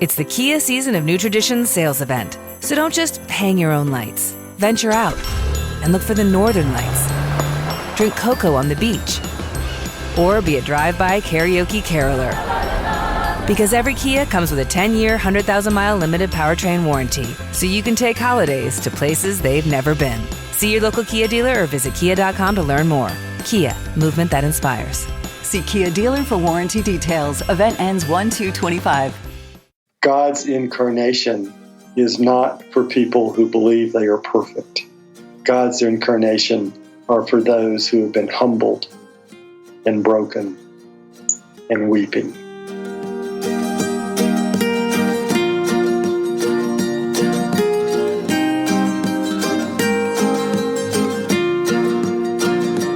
It's the Kia Season of New Traditions sales event. So don't just hang your own lights. Venture out and look for the northern lights. Drink cocoa on the beach. Or be a drive-by karaoke caroler. Because every Kia comes with a 10-year, 100,000-mile limited powertrain warranty. So you can take holidays to places they've never been. See your local Kia dealer or visit kia.com to learn more. Kia, movement that inspires. See Kia dealer for warranty details. Event ends 1/2/25. God's incarnation is not for people who believe they are perfect. God's incarnation are for those who have been humbled and broken and weeping.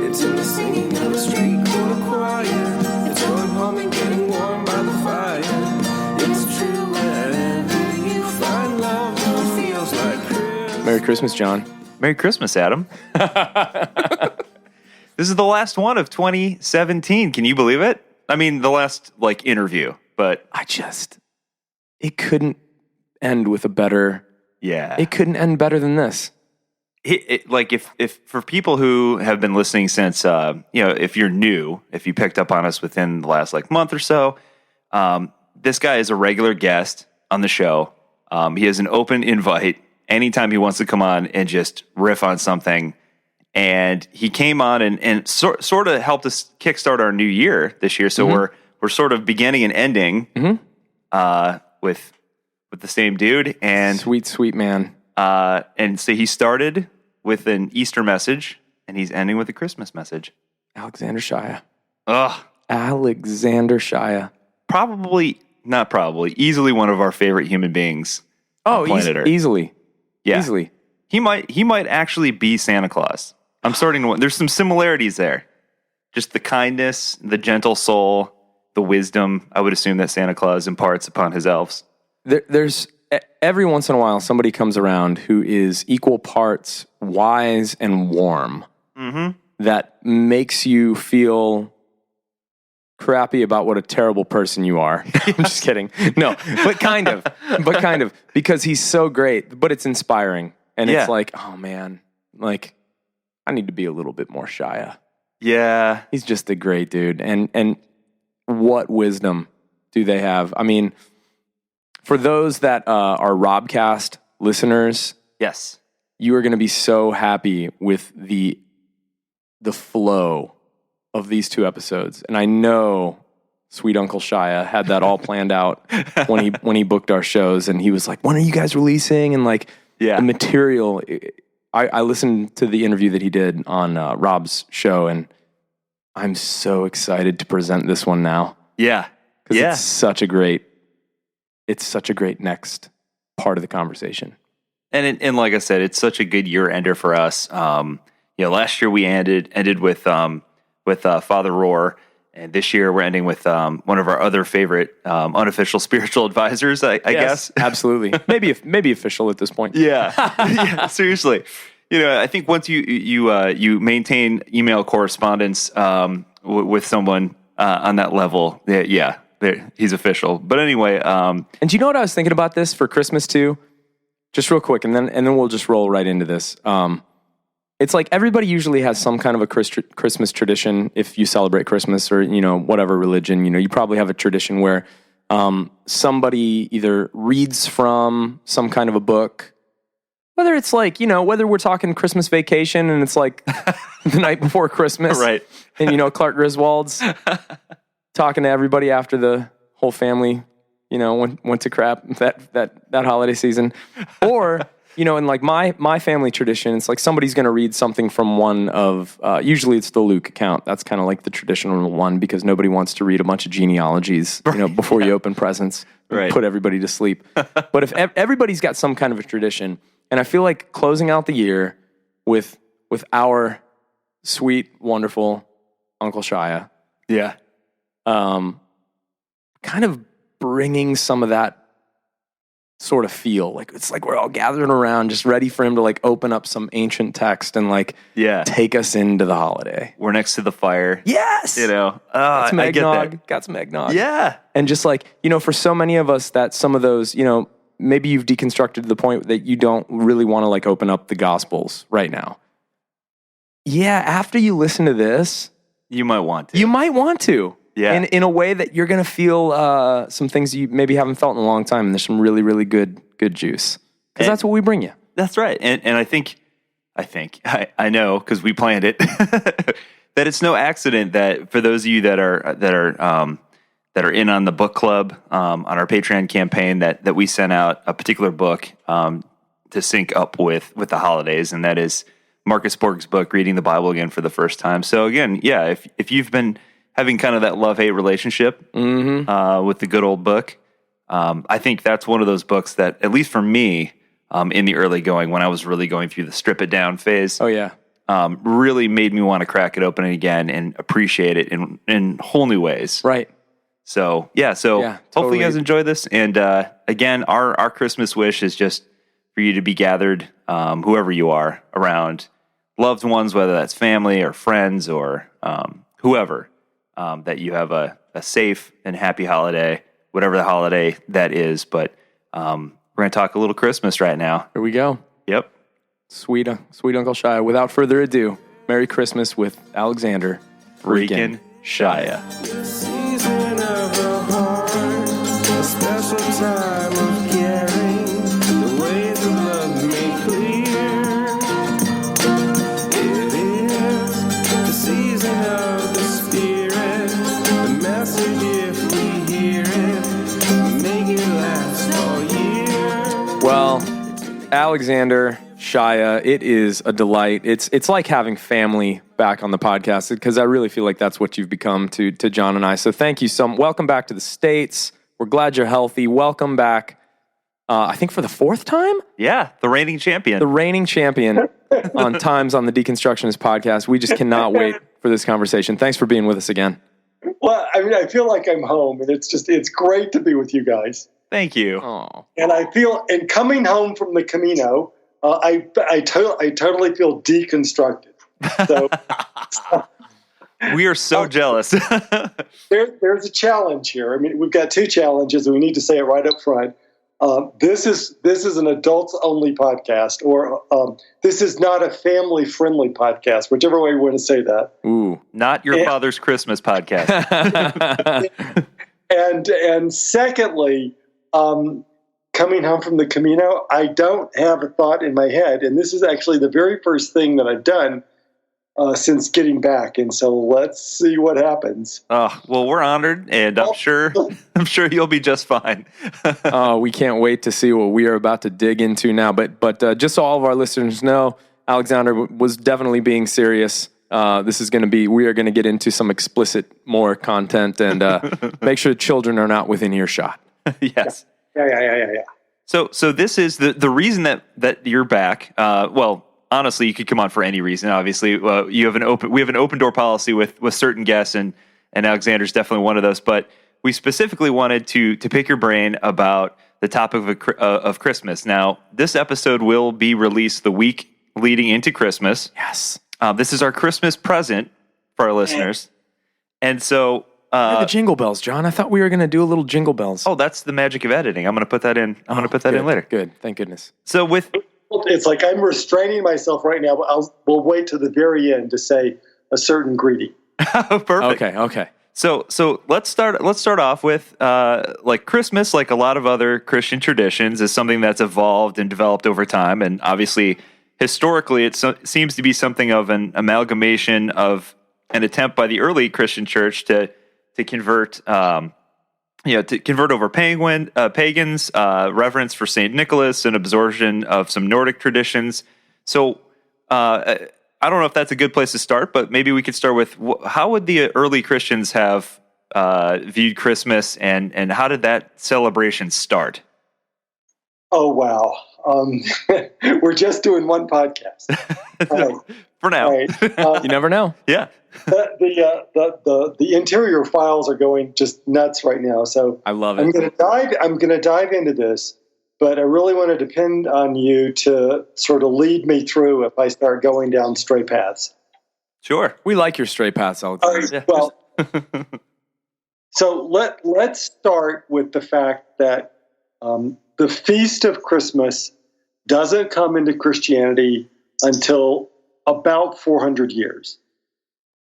It's in the singing of a street corner choir. It's going home and getting warm by the fire. It's true wherever you find love, it feels like Christmas. Merry Christmas, John. Merry Christmas, Adam. This is the last one of 2017. Can you believe it? I mean, the last, interview, but... It couldn't end with a better... Yeah. It couldn't end better than this. If for people who have been listening since, if you're new, if you picked up on us within the last, month or so, this guy is a regular guest on the show. He has an open invite anytime he wants to come on and just riff on something. And he came on and sort of helped us kickstart our new year this year. So we're sort of beginning and ending with the same dude. And Sweet man. and so he started with an Easter message, and he's ending with a Christmas message. Alexander Shaia. Ugh. Alexander Shaia. Easily one of our favorite human beings on planet Earth. Easily. Yeah. Easily. He might actually be Santa Claus. I'm starting to. There's some similarities there. Just the kindness, the gentle soul, the wisdom. I would assume that Santa Claus imparts upon his elves. There's every once in a while somebody comes around who is equal parts wise and warm. Mm-hmm. That makes you feel crappy about what a terrible person you are. I'm just kidding. No, but kind of, because he's so great, but it's inspiring. And it's like, oh man, I need to be a little bit more Shaia. Yeah. He's just a great dude. And what wisdom do they have? I mean, for those that are Robcast listeners, Yes. you are going to be so happy with the flow of these two episodes. And I know sweet Uncle Shaia had that all planned out when he booked our shows, and he was like, when are you guys releasing? And the material. I listened to the interview that he did on Rob's show, and I'm so excited to present this one now. Yeah. Because it's such a great next part of the conversation. And like I said, it's such a good year ender for us. Last year we ended with Father Roar, and this year we're ending with one of our other favorite unofficial spiritual advisors. I guess Absolutely, maybe official at this point. Yeah, seriously. I think once you maintain email correspondence with someone on that level, he's official. But anyway, and do you know what I was thinking about this for Christmas too? Just real quick, and then we'll just roll right into this. It's like everybody usually has some kind of a Christmas tradition. If you celebrate Christmas or, whatever religion, you probably have a tradition where somebody either reads from some kind of a book, whether it's whether we're talking Christmas Vacation and it's like the night before Christmas. Right. And, Clark Griswold's talking to everybody after the whole family, went to crap that holiday season. Or... in my family tradition, it's like somebody's going to read something from one of, usually it's the Luke account. That's kind of like the traditional one because nobody wants to read a bunch of genealogies, before you open presents, and put everybody to sleep. But if everybody's got some kind of a tradition, and I feel like closing out the year with our sweet, wonderful Uncle Shaia. Yeah. Kind of bringing some of that sort of feel. Like it's like we're all gathered around, just ready for him to like open up some ancient text and like take us into the holiday. We're next to the fire. Yes, Got some eggnog. Got some eggnog. Yeah, and just like for so many of us, that some of those maybe you've deconstructed to the point that you don't really want to like open up the Gospels right now. Yeah, after you listen to this, you might want to. Yeah. In a way that you're going to feel some things you maybe haven't felt in a long time. And there's some really, really good juice. Because that's what we bring you. That's right. And I know, because we planned it, that it's no accident that for those of you that are in on the book club, on our Patreon campaign, that we sent out a particular book to sync up with the holidays. And that is Marcus Borg's book, Reading the Bible Again for the First Time. So again, if you've been having kind of that love-hate relationship with the good old book, I think that's one of those books that, at least for me, in the early going, when I was really going through the strip it down phase, really made me want to crack it open again and appreciate it in whole new ways. Right. So hopefully you guys enjoy this. And again, our Christmas wish is just for you to be gathered, whoever you are, around loved ones, whether that's family or friends or whoever. That you have a safe and happy holiday, whatever the holiday that is. But we're going to talk a little Christmas right now. Here we go. Yep. Sweet Uncle Shaia. Without further ado, Merry Christmas with Alexander freaking Shaia. Season of the heart, a special time of caring, the ways of love made clear. It is the season of the Spirit, the message if we hear it, make it last all year. Well, Alexander Shaia, it is a delight. It's like having family back on the podcast, because I really feel like that's what you've become to John and I. So thank you welcome back to the States. We're glad you're healthy. Welcome back. I think for the fourth time? Yeah, the reigning champion. The reigning champion on Times on the Deconstructionist podcast. We just cannot wait for this conversation. Thanks for being with us again. Well, I mean, I feel like I'm home, and it's great to be with you guys. Thank you. Oh. And I feel, and coming home from the Camino, I totally feel deconstructed. So we are so jealous. there's a challenge here. I mean, we've got two challenges, and we need to say it right up front. This is an adults only podcast, or this is not a family friendly podcast, whichever way we want to say that. Ooh, not your father's Christmas podcast. and secondly, coming home from the Camino, I don't have a thought in my head, and this is actually the very first thing that I've done since getting back. And so let's see what happens. Oh, well, we're honored, and I'm sure you'll be just fine. Oh, we can't wait to see what we are about to dig into now. But just so all of our listeners know, Alexander was definitely being serious. This is going to be, we are going to get into some explicit more content, and make sure children are not within earshot. Yes. Yeah. So this is the reason that you're back. Well, honestly, you could come on for any reason. Obviously, we have an open door policy with certain guests, and Alexander's definitely one of those. But we specifically wanted to pick your brain about the topic of Christmas. Now, this episode will be released the week leading into Christmas. Yes. This is our Christmas present for our listeners, and so. The jingle bells, John. I thought we were going to do a little jingle bells. Oh, that's the magic of editing. I'm going to put that in. I'm going to put that in later. Good. Thank goodness. So It's like I'm restraining myself right now, but we'll wait to the very end to say a certain greeting. Perfect. Okay. So let's start off with like Christmas, like a lot of other Christian traditions, is something that's evolved and developed over time, and obviously historically it seems to be something of an amalgamation of an attempt by the early Christian church to convert, to convert over pagans, reverence for Saint Nicholas, and absorption of some Nordic traditions. So I don't know if that's a good place to start, but maybe we could start with how would the early Christians have viewed Christmas, and how did that celebration start? Oh, wow. We're just doing one podcast. Right. For now. Right. You never know. Yeah. The interior files are going just nuts right now. So I love it. I'm going to dive into this. but I really want to depend on you to sort of lead me through if I start going down stray paths. Sure. We like your straight paths, All Alexander. right, well, so let's start with the fact that the Feast of Christmas doesn't come into Christianity until about 400 years.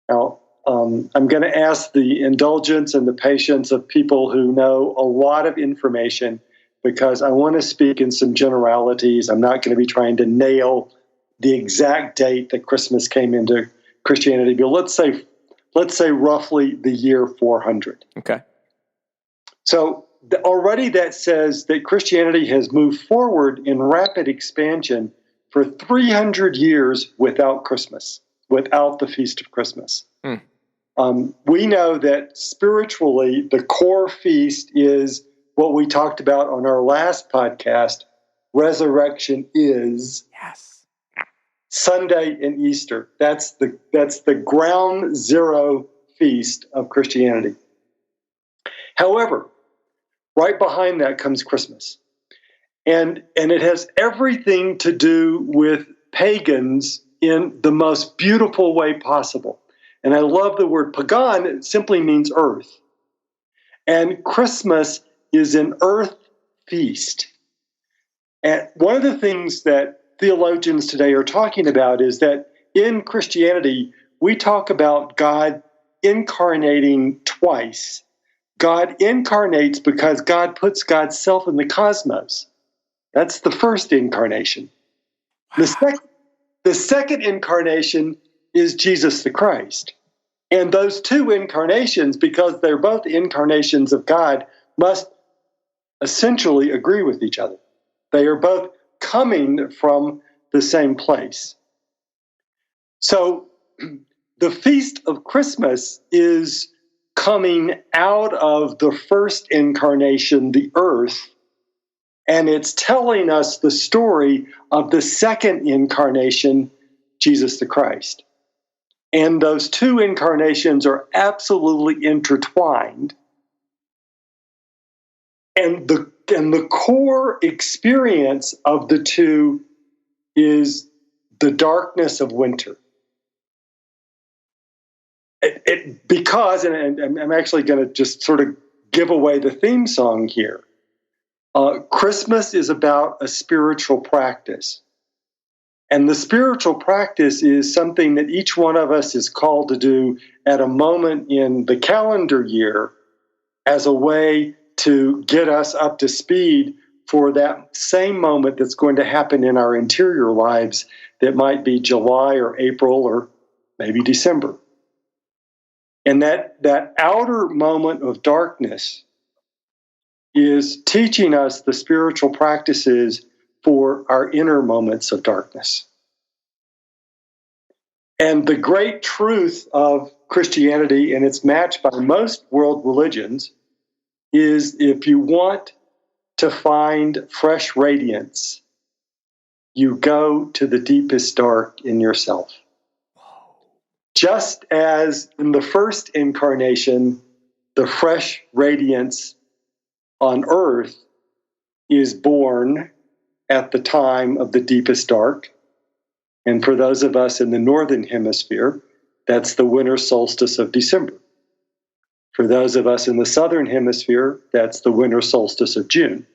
Now, I'm going to ask the indulgence and the patience of people who know a lot of information, because I want to speak in some generalities. I'm not going to be trying to nail the exact date that Christmas came into Christianity, but let's say roughly the year 400. Okay. So already that says that Christianity has moved forward in rapid expansion for 300 years without Christmas, without the Feast of Christmas. We know that spiritually, the core feast is what we talked about on our last podcast. Resurrection is Sunday and Easter. That's the ground zero feast of Christianity. However, right behind that comes Christmas. And it has everything to do with pagans in the most beautiful way possible. And I love the word pagan. It simply means earth. And Christmas is an earth feast. And one of the things that theologians today are talking about is that in Christianity, we talk about God incarnating twice. God incarnates because God puts God's self in the cosmos. That's the first incarnation. The second incarnation is Jesus the Christ. And those two incarnations, because they're both incarnations of God, must essentially agree with each other. They are both coming from the same place. So the Feast of Christmas is coming out of the first incarnation, the earth, and it's telling us the story of the second incarnation, Jesus the Christ. And those two incarnations are absolutely intertwined. And the core experience of the two is the darkness of winter. Because, and I'm actually going to just sort of give away the theme song here, Christmas is about a spiritual practice. And the spiritual practice is something that each one of us is called to do at a moment in the calendar year as a way to get us up to speed for that same moment that's going to happen in our interior lives that might be July or April or maybe December. And that outer moment of darkness is teaching us the spiritual practices for our inner moments of darkness. And the great truth of Christianity, and it's matched by most world religions, is if you want to find fresh radiance, you go to the deepest dark in yourself. Just as in the first incarnation, the fresh radiance on earth is born at the time of the deepest dark. And for those of us in the northern hemisphere, that's the winter solstice of December. For those of us in the southern hemisphere, that's the winter solstice of June.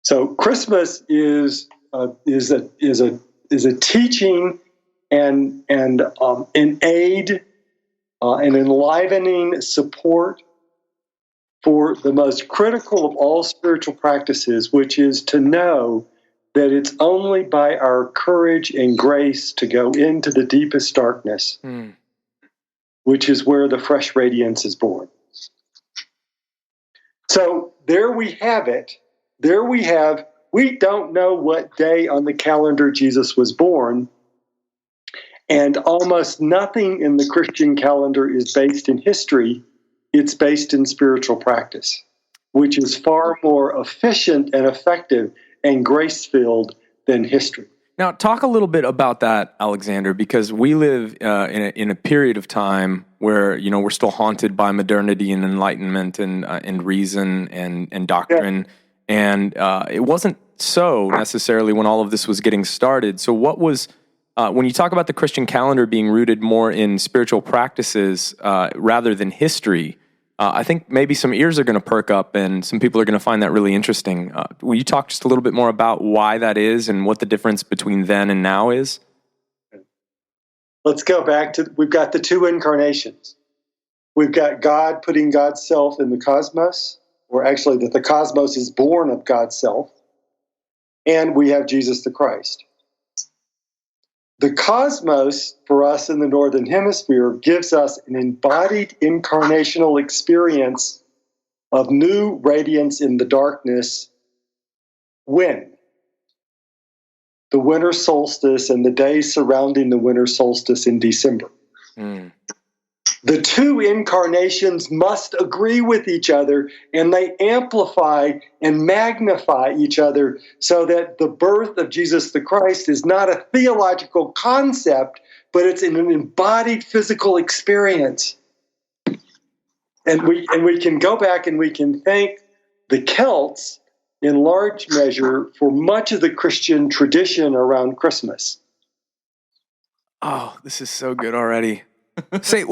So Christmas is a teaching and an aid, an enlivening support for the most critical of all spiritual practices, which is to know that it's only by our courage and grace to go into the deepest darkness, which is where the fresh radiance is born. So there we have it. We don't know what day on the calendar Jesus was born, and almost nothing in the Christian calendar is based in history. It's based in spiritual practice, which is far more efficient and effective and grace-filled than history. Now, talk a little bit about that, Alexander, because we live in a period of time where we're still haunted by modernity and enlightenment and reason and doctrine, and it wasn't so necessarily when all of this was getting started. So, what was when you talk about the Christian calendar being rooted more in spiritual practices rather than history? I think maybe some ears are going to perk up and some people are going to find that really interesting. Will you talk just a little bit more about why that is and what the difference between then and now is? Let's go back to, we've got the two incarnations. We've got God putting God's self in the cosmos, or actually that the cosmos is born of God's self, and we have Jesus the Christ. The cosmos, for us in the Northern Hemisphere, gives us an embodied incarnational experience of new radiance in the darkness. When? The winter solstice and the days surrounding the winter solstice in December. The two incarnations must agree with each other, and they amplify and magnify each other so that the birth of Jesus the Christ is not a theological concept, but it's an embodied physical experience. And we can go back and we can thank the Celts in large measure for much of the Christian tradition around Christmas. Oh, this is so good already. Say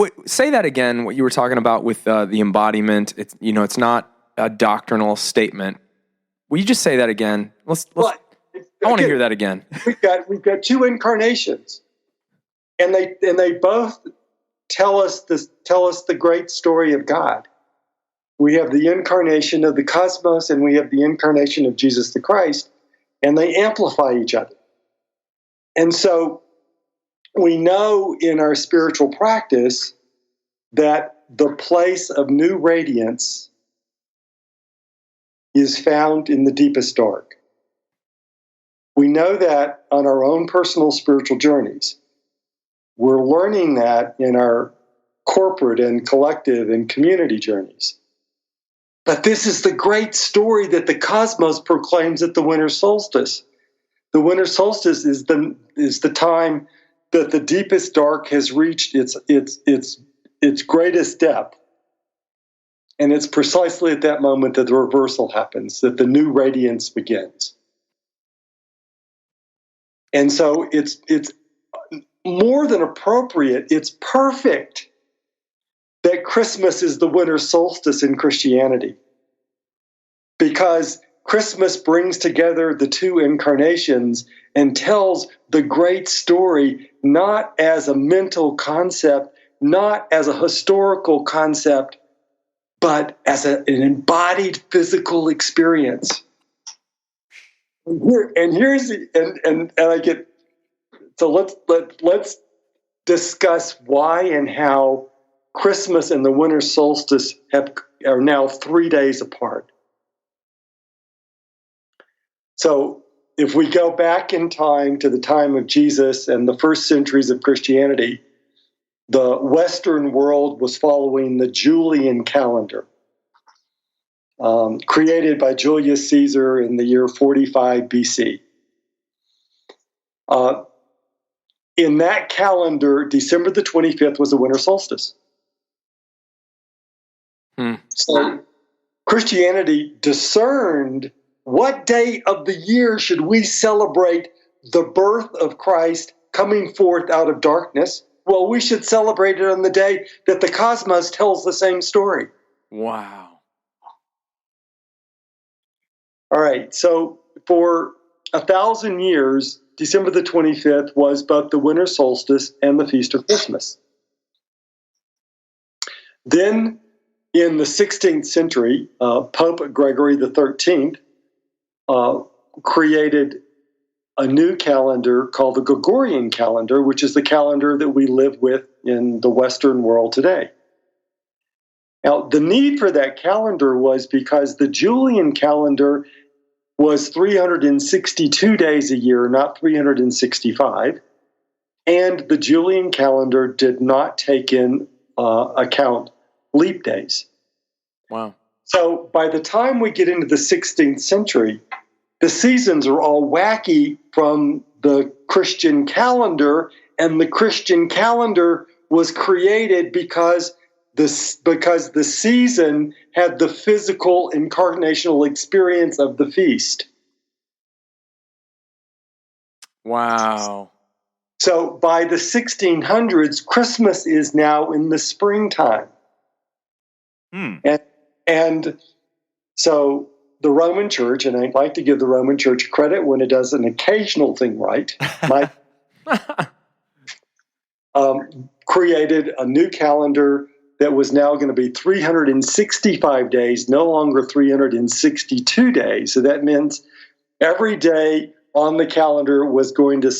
that again. What you were talking about with the embodiment. It's it's not a doctrinal statement. Will you just say that again? I want to hear that again. We've got two incarnations, and they both tell us the great story of God. We have the incarnation of the cosmos, and we have the incarnation of Jesus the Christ, and they amplify each other. And so we know in our spiritual practice that the place of new radiance is found in the deepest dark. We know that on our own personal spiritual journeys. We're learning that in our corporate and collective and community journeys. But this is the great story that the cosmos proclaims at the winter solstice. The winter solstice is the time that the deepest dark has reached its greatest depth. And it's precisely at that moment that the reversal happens, that the new radiance begins. And so it's more than appropriate, it's perfect that Christmas is the winter solstice in Christianity. Because Christmas brings together the two incarnations and tells the great story not as a mental concept, not as a historical concept, but as an embodied physical let's discuss why and how Christmas and the winter solstice are now 3 days apart. So if we go back in time to the time of Jesus and the first centuries of Christianity, the Western world was following the Julian calendar, created by Julius Caesar in the year 45 BC. In that calendar, December the 25th was the winter solstice. So Christianity discerned what day of the year should we celebrate the birth of Christ coming forth out of darkness? Well, we should celebrate it on the day that the cosmos tells the same story. Wow. All right, so for 1,000 years, December the 25th was both the winter solstice and the feast of Christmas. Then, in the 16th century, Pope Gregory XIII created a new calendar called the Gregorian calendar, which is the calendar that we live with in the Western world today. Now, the need for that calendar was because the Julian calendar was 362 days a year, not 365, and the Julian calendar did not take in account leap days. Wow. So by the time we get into the 16th century, the seasons are all wacky from the Christian calendar, and the Christian calendar was created because the season had the physical incarnational experience of the feast. Wow. So by the 1600s, Christmas is now in the springtime. And so the Roman Church, and I'd like to give the Roman Church credit when it does an occasional thing right, created a new calendar that was now going to be 365 days, no longer 362 days. So that means every day on the calendar was going to,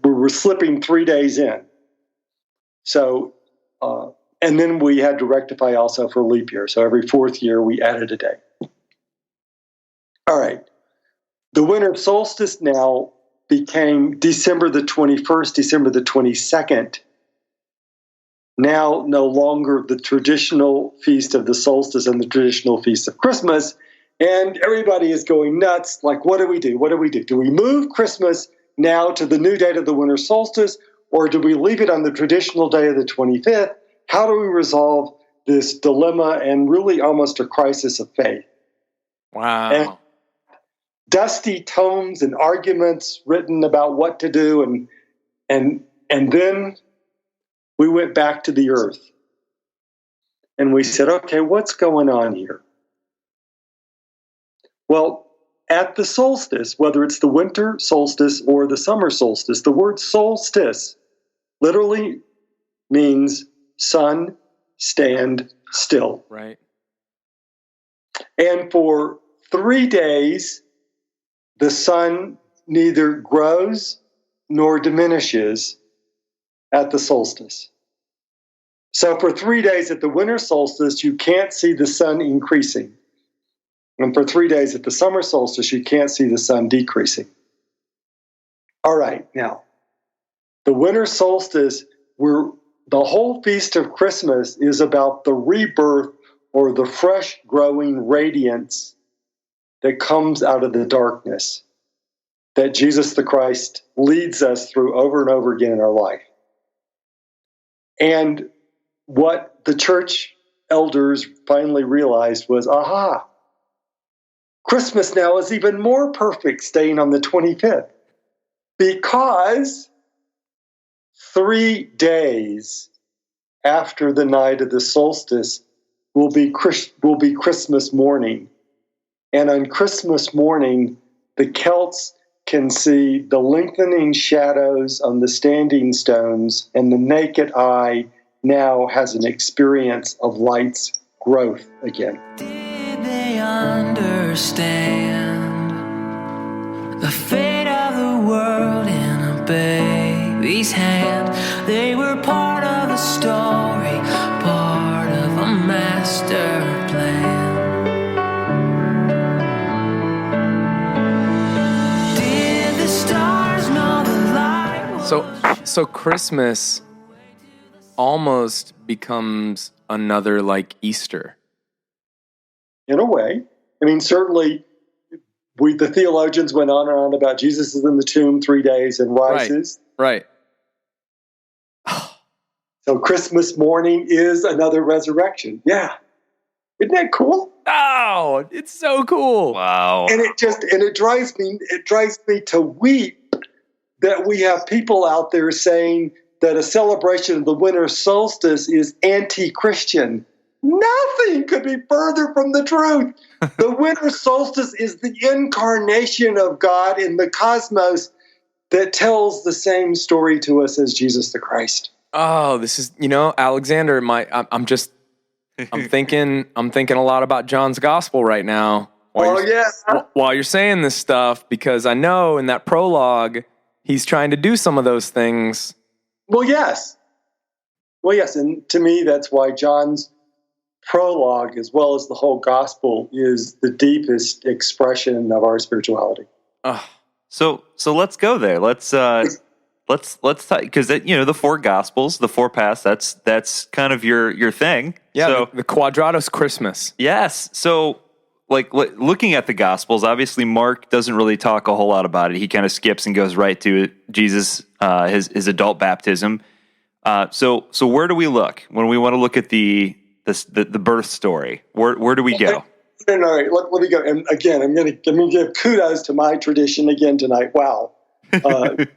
we were slipping 3 days in. So, and then we had to rectify also for leap year. So every fourth year we added a day. All right. The winter solstice now became December the 21st, December the 22nd. Now no longer the traditional feast of the solstice and the traditional feast of Christmas. And everybody is going nuts. Like, what do we do? What do we do? Do we move Christmas now to the new date of the winter solstice, or do we leave it on the traditional day of the 25th? How do we resolve this dilemma and really almost a crisis of faith? Wow. And dusty tomes and arguments written about what to do, and then we went back to the earth. And we said, okay, what's going on here? Well, at the solstice, whether it's the winter solstice or the summer solstice, the word solstice literally means sun, stand still. Right. And for 3 days, the sun neither grows nor diminishes at the solstice. So for 3 days at the winter solstice, you can't see the sun increasing. And for 3 days at the summer solstice, you can't see the sun decreasing. All right, now, the winter solstice, the whole feast of Christmas is about the rebirth or the fresh growing radiance that comes out of the darkness that Jesus the Christ leads us through over and over again in our life. And what the church elders finally realized was, aha, Christmas now is even more perfect staying on the 25th, because 3 days after the night of the solstice will be Christmas morning. And on Christmas morning, the Celts can see the lengthening shadows on the standing stones, and the naked eye now has an experience of light's growth again. Did they understand the fate of the world in a baby's hand? They were part of the story, part of a master plan. Did the stars know the light? So Christmas almost becomes another like Easter. In a way. I mean, certainly the theologians went on and on about Jesus is in the tomb 3 days and rises. Right. So Christmas morning is another resurrection. Yeah. Isn't that cool? Oh, it's so cool. Wow. And it drives me to weep that we have people out there saying that a celebration of the winter solstice is anti-Christian. Nothing could be further from the truth. The winter solstice is the incarnation of God in the cosmos that tells the same story to us as Jesus the Christ. Oh, this is, Alexander, I'm thinking a lot about John's gospel right now. While you're saying this stuff, because I know in that prologue, he's trying to do some of those things. Well, yes. And to me, that's why John's prologue, as well as the whole gospel, is the deepest expression of our spirituality. So let's go there. Let's talk, because the four gospels, the four paths. That's kind of your thing. Yeah, So, the Quadratus Christmas. yes. So like looking at the Gospels, obviously Mark doesn't really talk a whole lot about it. He kind of skips and goes right to Jesus, his adult baptism. So where do we look when we want to look at the birth story? Where do we go? All right, let me go. And again, I'm going to give kudos to my tradition again tonight. Wow. The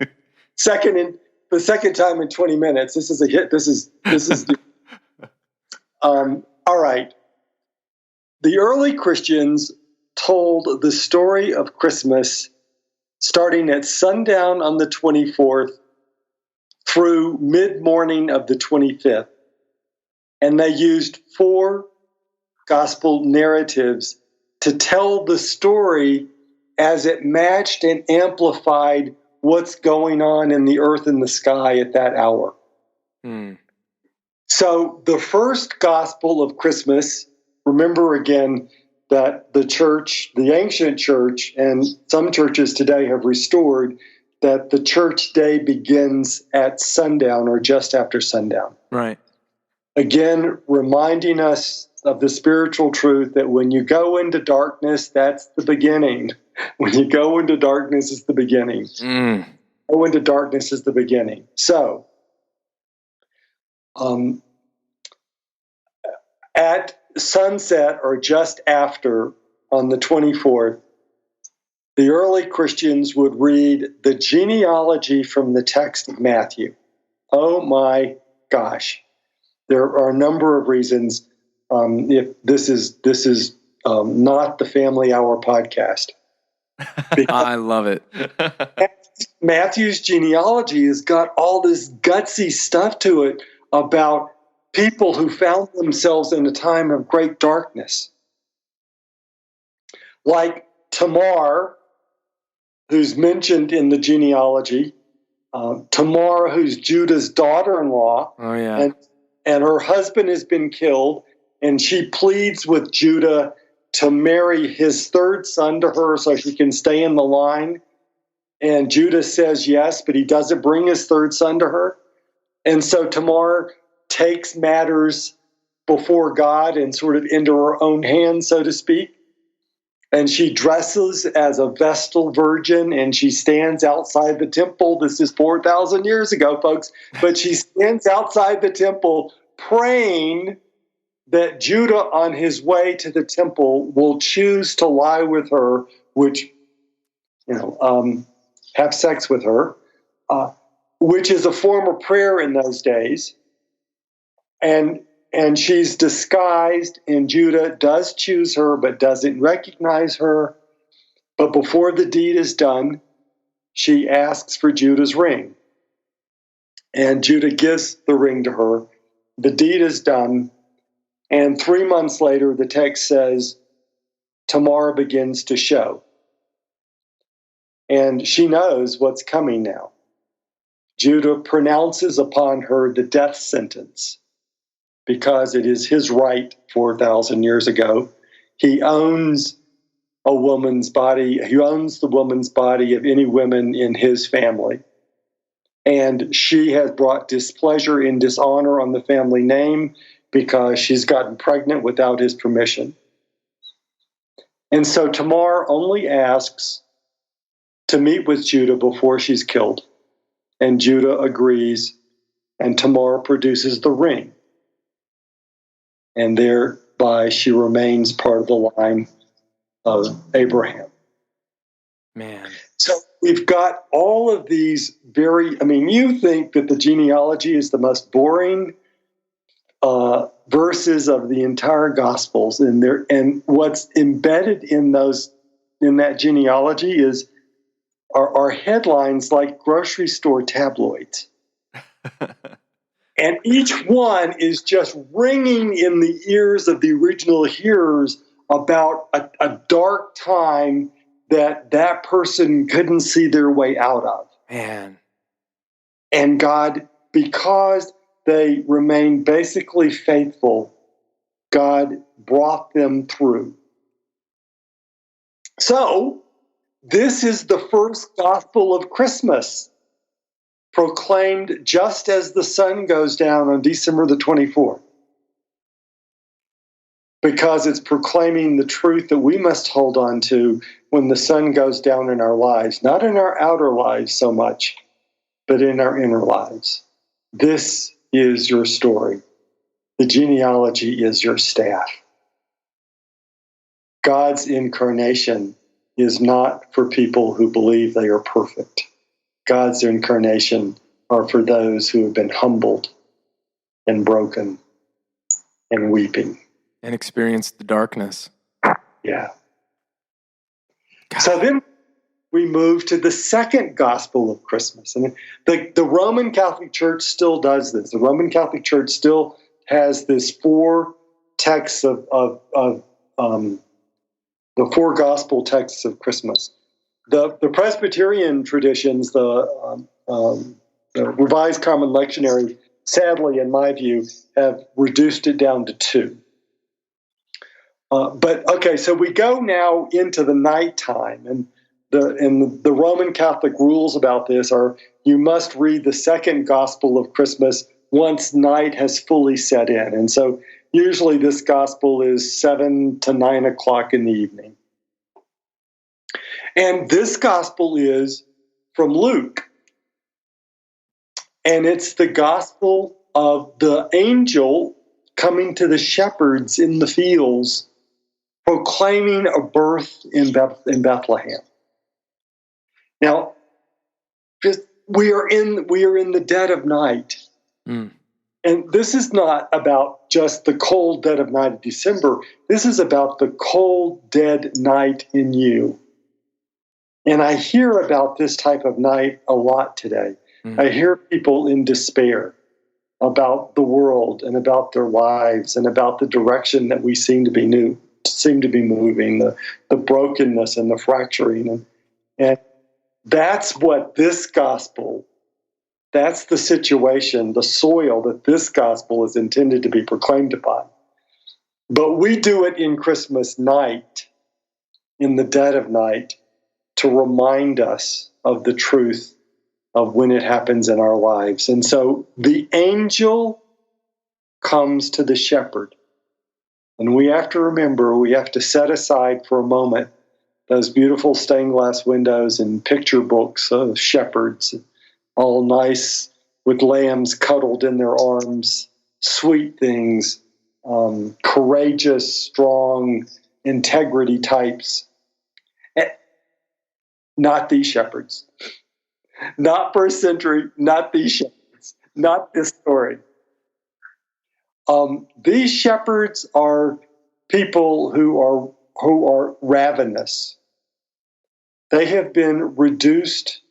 second time in 20 minutes. This is a hit. This is all right. The early Christians told the story of Christmas starting at sundown on the 24th through mid-morning of the 25th. And they used 4 gospel narratives to tell the story as it matched and amplified what's going on in the earth and the sky at that hour. So the first gospel of Christmas, remember again that the church, the ancient church, and some churches today have restored that the church day begins at sundown or just after sundown. Right. Again, reminding us of the spiritual truth that when you go into darkness, that's the beginning. When you go into darkness, it's the beginning. Go into darkness is the beginning. So, at sunset or just after on the 24th, the early Christians would read the genealogy from the text of Matthew. Oh my gosh. There are a number of reasons. If this is not the Family Hour podcast. I love it. Matthew's genealogy has got all this gutsy stuff to it about people who found themselves in a time of great darkness. Like Tamar, who's mentioned in the genealogy. Tamar, who's Judah's daughter-in-law. Oh, yeah. And her husband has been killed, and she pleads with Judah to marry his third son to her so she can stay in the line. And Judah says yes, but he doesn't bring his third son to her. And so Tamar takes matters before God and sort of into her own hands, so to speak. And she dresses as a Vestal virgin, and she stands outside the temple. This is 4,000 years ago, folks. But she stands outside the temple praying that Judah, on his way to the temple, will choose to lie with her, which, have sex with her, which is a form of prayer in those days. And she's disguised, and Judah does choose her, but doesn't recognize her. But before the deed is done, she asks for Judah's ring. And Judah gives the ring to her. The deed is done. And 3 months later, the text says, Tamar begins to show. And she knows what's coming now. Judah pronounces upon her the death sentence, because it is his right 4,000 years ago. He owns a woman's body. He owns the woman's body of any women in his family. And she has brought displeasure and dishonor on the family name because she's gotten pregnant without his permission. And so Tamar only asks to meet with Judah before she's killed. And Judah agrees, and Tamar produces the ring. And thereby she remains part of the line of Abraham. Man. So we've got all of these you think that the genealogy is the most boring verses of the entire Gospels, and what's embedded in that genealogy are headlines like grocery store tabloids. And each one is just ringing in the ears of the original hearers about a dark time that person couldn't see their way out of. Man. And God, because they remained basically faithful, God brought them through. So, this is the first gospel of Christmas, proclaimed just as the sun goes down on December the 24th. because it's proclaiming the truth that we must hold on to when the sun goes down in our lives, not in our outer lives so much, but in our inner lives. This is your story. The genealogy is your staff. God's incarnation is not for people who believe they are perfect. God's incarnation are for those who have been humbled and broken and weeping. And experience the darkness. Yeah. So then we move to the second gospel of Christmas. And the Roman Catholic Church still does this. The Roman Catholic Church still has this 4 texts of the 4 gospel texts of Christmas. The Presbyterian traditions, the Revised Common Lectionary, sadly, in my view, have reduced it down to 2. So we go now into the nighttime, and the Roman Catholic rules about this are you must read the second gospel of Christmas once night has fully set in. And so usually this gospel is 7 to 9 o'clock in the evening. And this gospel is from Luke. And it's the gospel of the angel coming to the shepherds in the fields, proclaiming a birth in Bethlehem. Now, we are in the dead of night. Mm. And this is not about just the cold dead of night of December. This is about the cold dead night in you. And I hear about this type of night a lot today. Mm. I hear people in despair about the world and about their lives and about the direction that we seem to be moving, the brokenness and the fracturing. And that's what this gospel, that's the situation, the soil that this gospel is intended to be proclaimed upon. But we do it in Christmas night, in the dead of night, to remind us of the truth of when it happens in our lives. And so the angel comes to the shepherd. And we have to remember, we have to set aside for a moment those beautiful stained glass windows and picture books of shepherds, all nice with lambs cuddled in their arms, sweet things, courageous, strong, integrity types. Not these shepherds. Not first century, not these shepherds, not this story. These shepherds are people who are ravenous. They have been reduced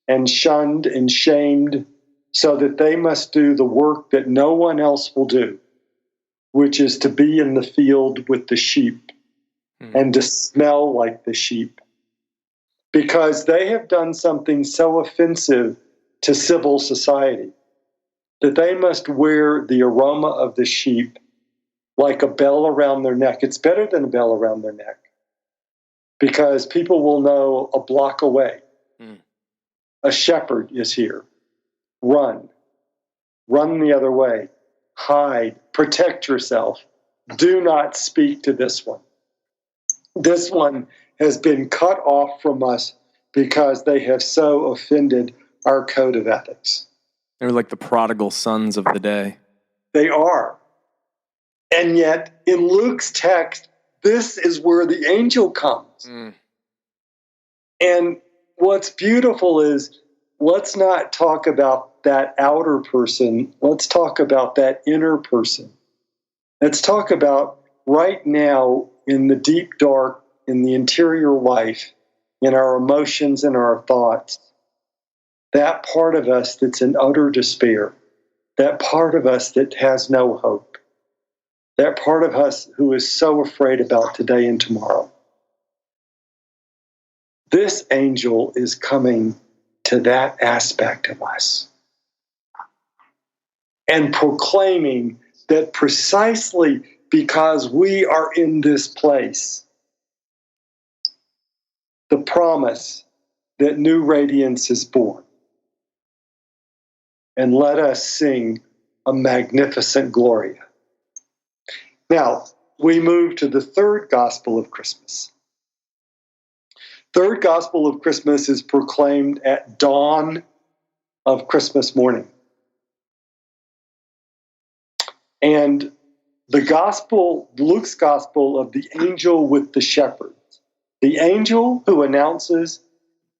and shunned and shamed so that they must do the work that no one else will do, which is to be in the field with the sheep and to smell like the sheep. Because they have done something so offensive to civil society that they must wear the aroma of the sheep like a bell around their neck. It's better than a bell around their neck because people will know a block away. A shepherd is here. Run the other way, hide, protect yourself. Do not speak to this one. This one has been cut off from us because they have so offended our code of ethics. They're like the prodigal sons of the day. They are. And yet, in Luke's text, this is where the angel comes. And what's beautiful is, let's not talk about that outer person. Let's talk about that inner person. Let's talk about right now in the deep dark, in the interior life, in our emotions and our thoughts, that part of us that's in utter despair, that part of us that has no hope, that part of us who is so afraid about today and tomorrow. This angel is coming to that aspect of us and proclaiming that precisely because we are in this place, the promise that new Radiance is born. And let us sing a magnificent Gloria. Now, we move to the third gospel of Christmas. Third gospel of Christmas is proclaimed at dawn of Christmas morning. And the gospel, Luke's gospel of the angel with the shepherds, the angel who announces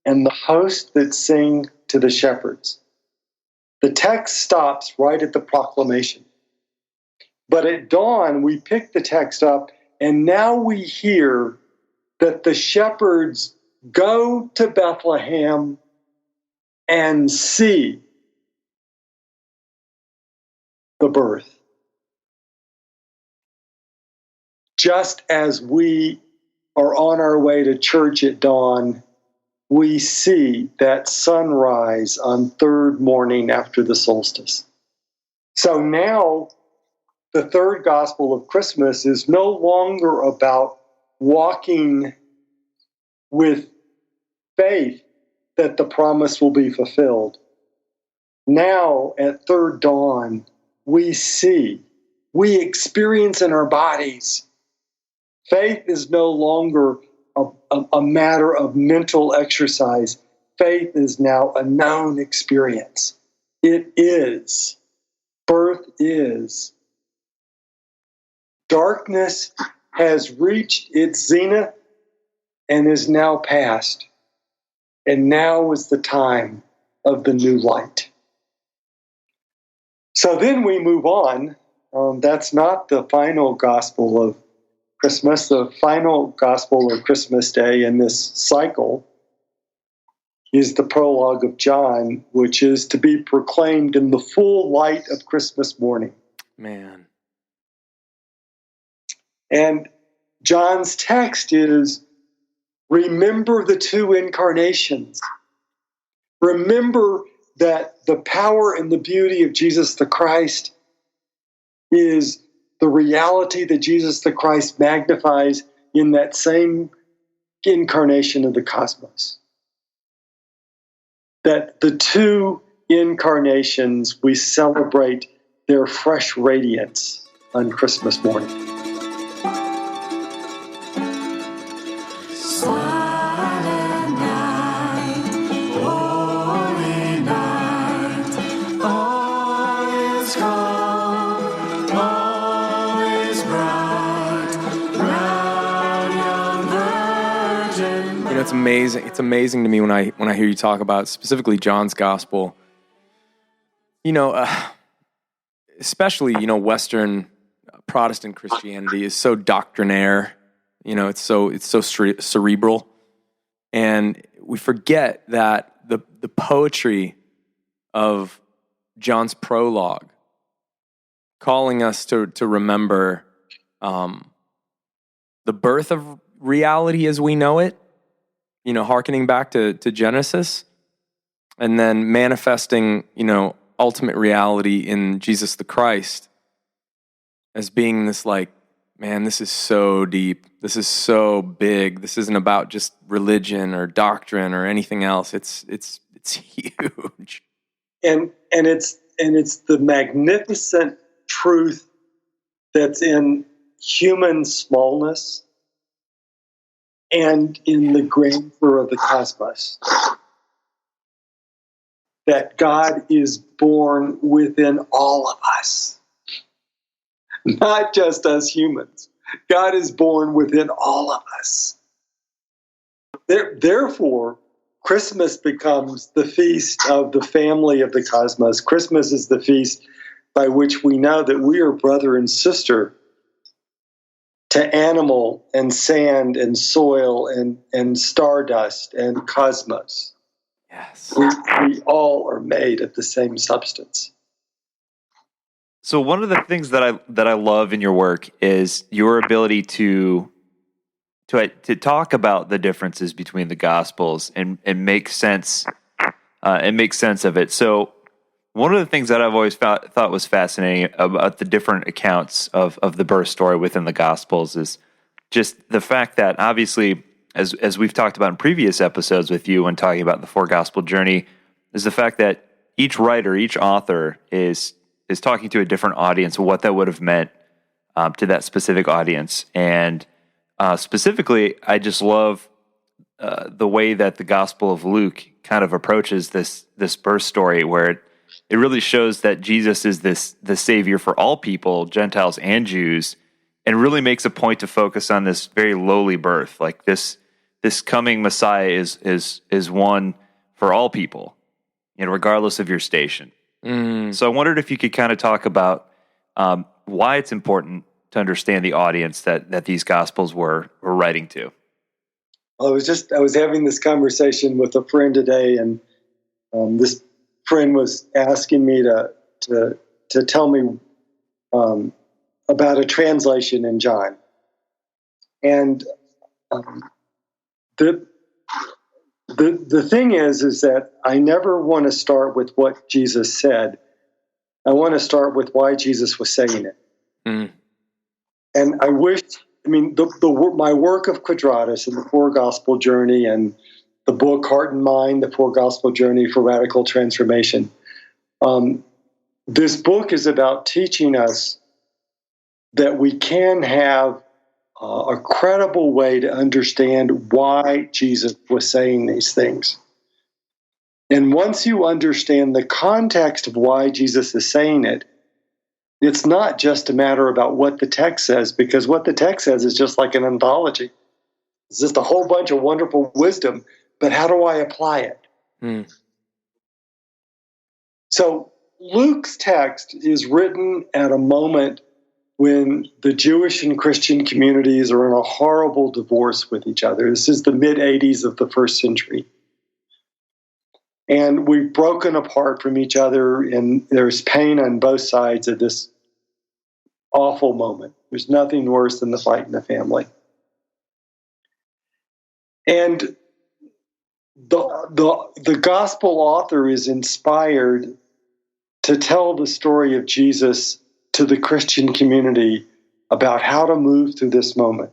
and the host that sing to the shepherds. The text stops right at the proclamation. But at dawn, we pick the text up, and now we hear that the shepherds go to Bethlehem and see the birth. Just as we are on our way to church at dawn, we see that sunrise on third morning after the solstice. So now the third gospel of Christmas is no longer about walking with faith that the promise will be fulfilled. Now at third dawn, we see, we experience in our bodies. Faith is no longer a matter of mental exercise. Faith is now a known experience. It is. Birth is. Darkness has reached its zenith and is now past. And now is the time of the new light. So then we move on. That's not the final gospel of Christmas. The final gospel of Christmas Day in this cycle is the prologue of John, which is to be proclaimed in the full light of Christmas morning. Man. And John's text is, remember the two incarnations. Remember that the power and the beauty of Jesus the Christ is the reality that Jesus the Christ magnifies in that same incarnation of the cosmos. That the two incarnations, we celebrate their fresh radiance on Christmas morning. Silent night, holy night, all is calm, all is bright, round young virgin. You know, it's amazing. It's amazing to me when I hear you talk about specifically John's gospel. You know, especially, you know, Western Protestant Christianity is so doctrinaire. You know, it's so cerebral, and we forget that the poetry of John's prologue, calling us to remember the birth of reality as we know it. You know, hearkening back to Genesis, and then manifesting, you know, ultimate reality in Jesus the Christ as being this, like, man, this is so deep. This is so big. This isn't about just religion or doctrine or anything else. It's huge. And it's the magnificent truth that's in human smallness and in the grandeur of the cosmos. That God is born within all of us. Not just us humans. God is born within all of us. Therefore, Christmas becomes the feast of the family of the cosmos. Christmas is the feast by which we know that we are brother and sister to animal and sand and soil and stardust and cosmos. Yes. We all are made of the same substance. So one of the things that I love in your work is your ability to talk about the differences between the Gospels and make sense of it. So one of the things that I've always thought was fascinating about the different accounts of the birth story within the Gospels is just the fact that obviously, as we've talked about in previous episodes with you when talking about the four gospel journey, is the fact that each writer, each author is talking to a different audience, what that would have meant to that specific audience. And specifically, I just love the way that the Gospel of Luke kind of approaches this birth story, where it really shows that Jesus is the Savior for all people, Gentiles and Jews, and really makes a point to focus on this very lowly birth. Like this coming Messiah is one for all people, regardless of your station. So I wondered if you could kind of talk about why it's important to understand the audience that these Gospels were writing to. I was having this conversation with a friend today, and this friend was asking me to tell me about a translation in John, and the thing is that I never want to start with what Jesus said. I want to start with why Jesus was saying it. And I wish, my work of Quadratus and the Four Gospel Journey and the book Heart and Mind, the Four Gospel Journey for Radical Transformation. This book is about teaching us that we can have a credible way to understand why Jesus was saying these things. And once you understand the context of why Jesus is saying it, it's not just a matter about what the text says, because what the text says is just like an anthology. It's just a whole bunch of wonderful wisdom, but how do I apply it? So Luke's text is written at a moment when the Jewish and Christian communities are in a horrible divorce with each other. This is the mid-'80s of the first century. And we've broken apart from each other, and there's pain on both sides of this awful moment. There's nothing worse than the fight in the family. And the gospel author is inspired to tell the story of Jesus to the Christian community about how to move through this moment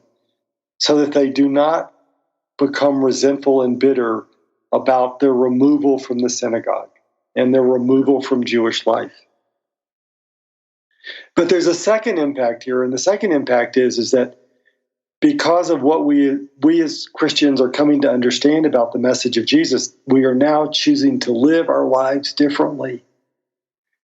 so that they do not become resentful and bitter about their removal from the synagogue and their removal from Jewish life. But there's a second impact here, and the second impact is that because of what we as Christians are coming to understand about the message of Jesus, we are now choosing to live our lives differently.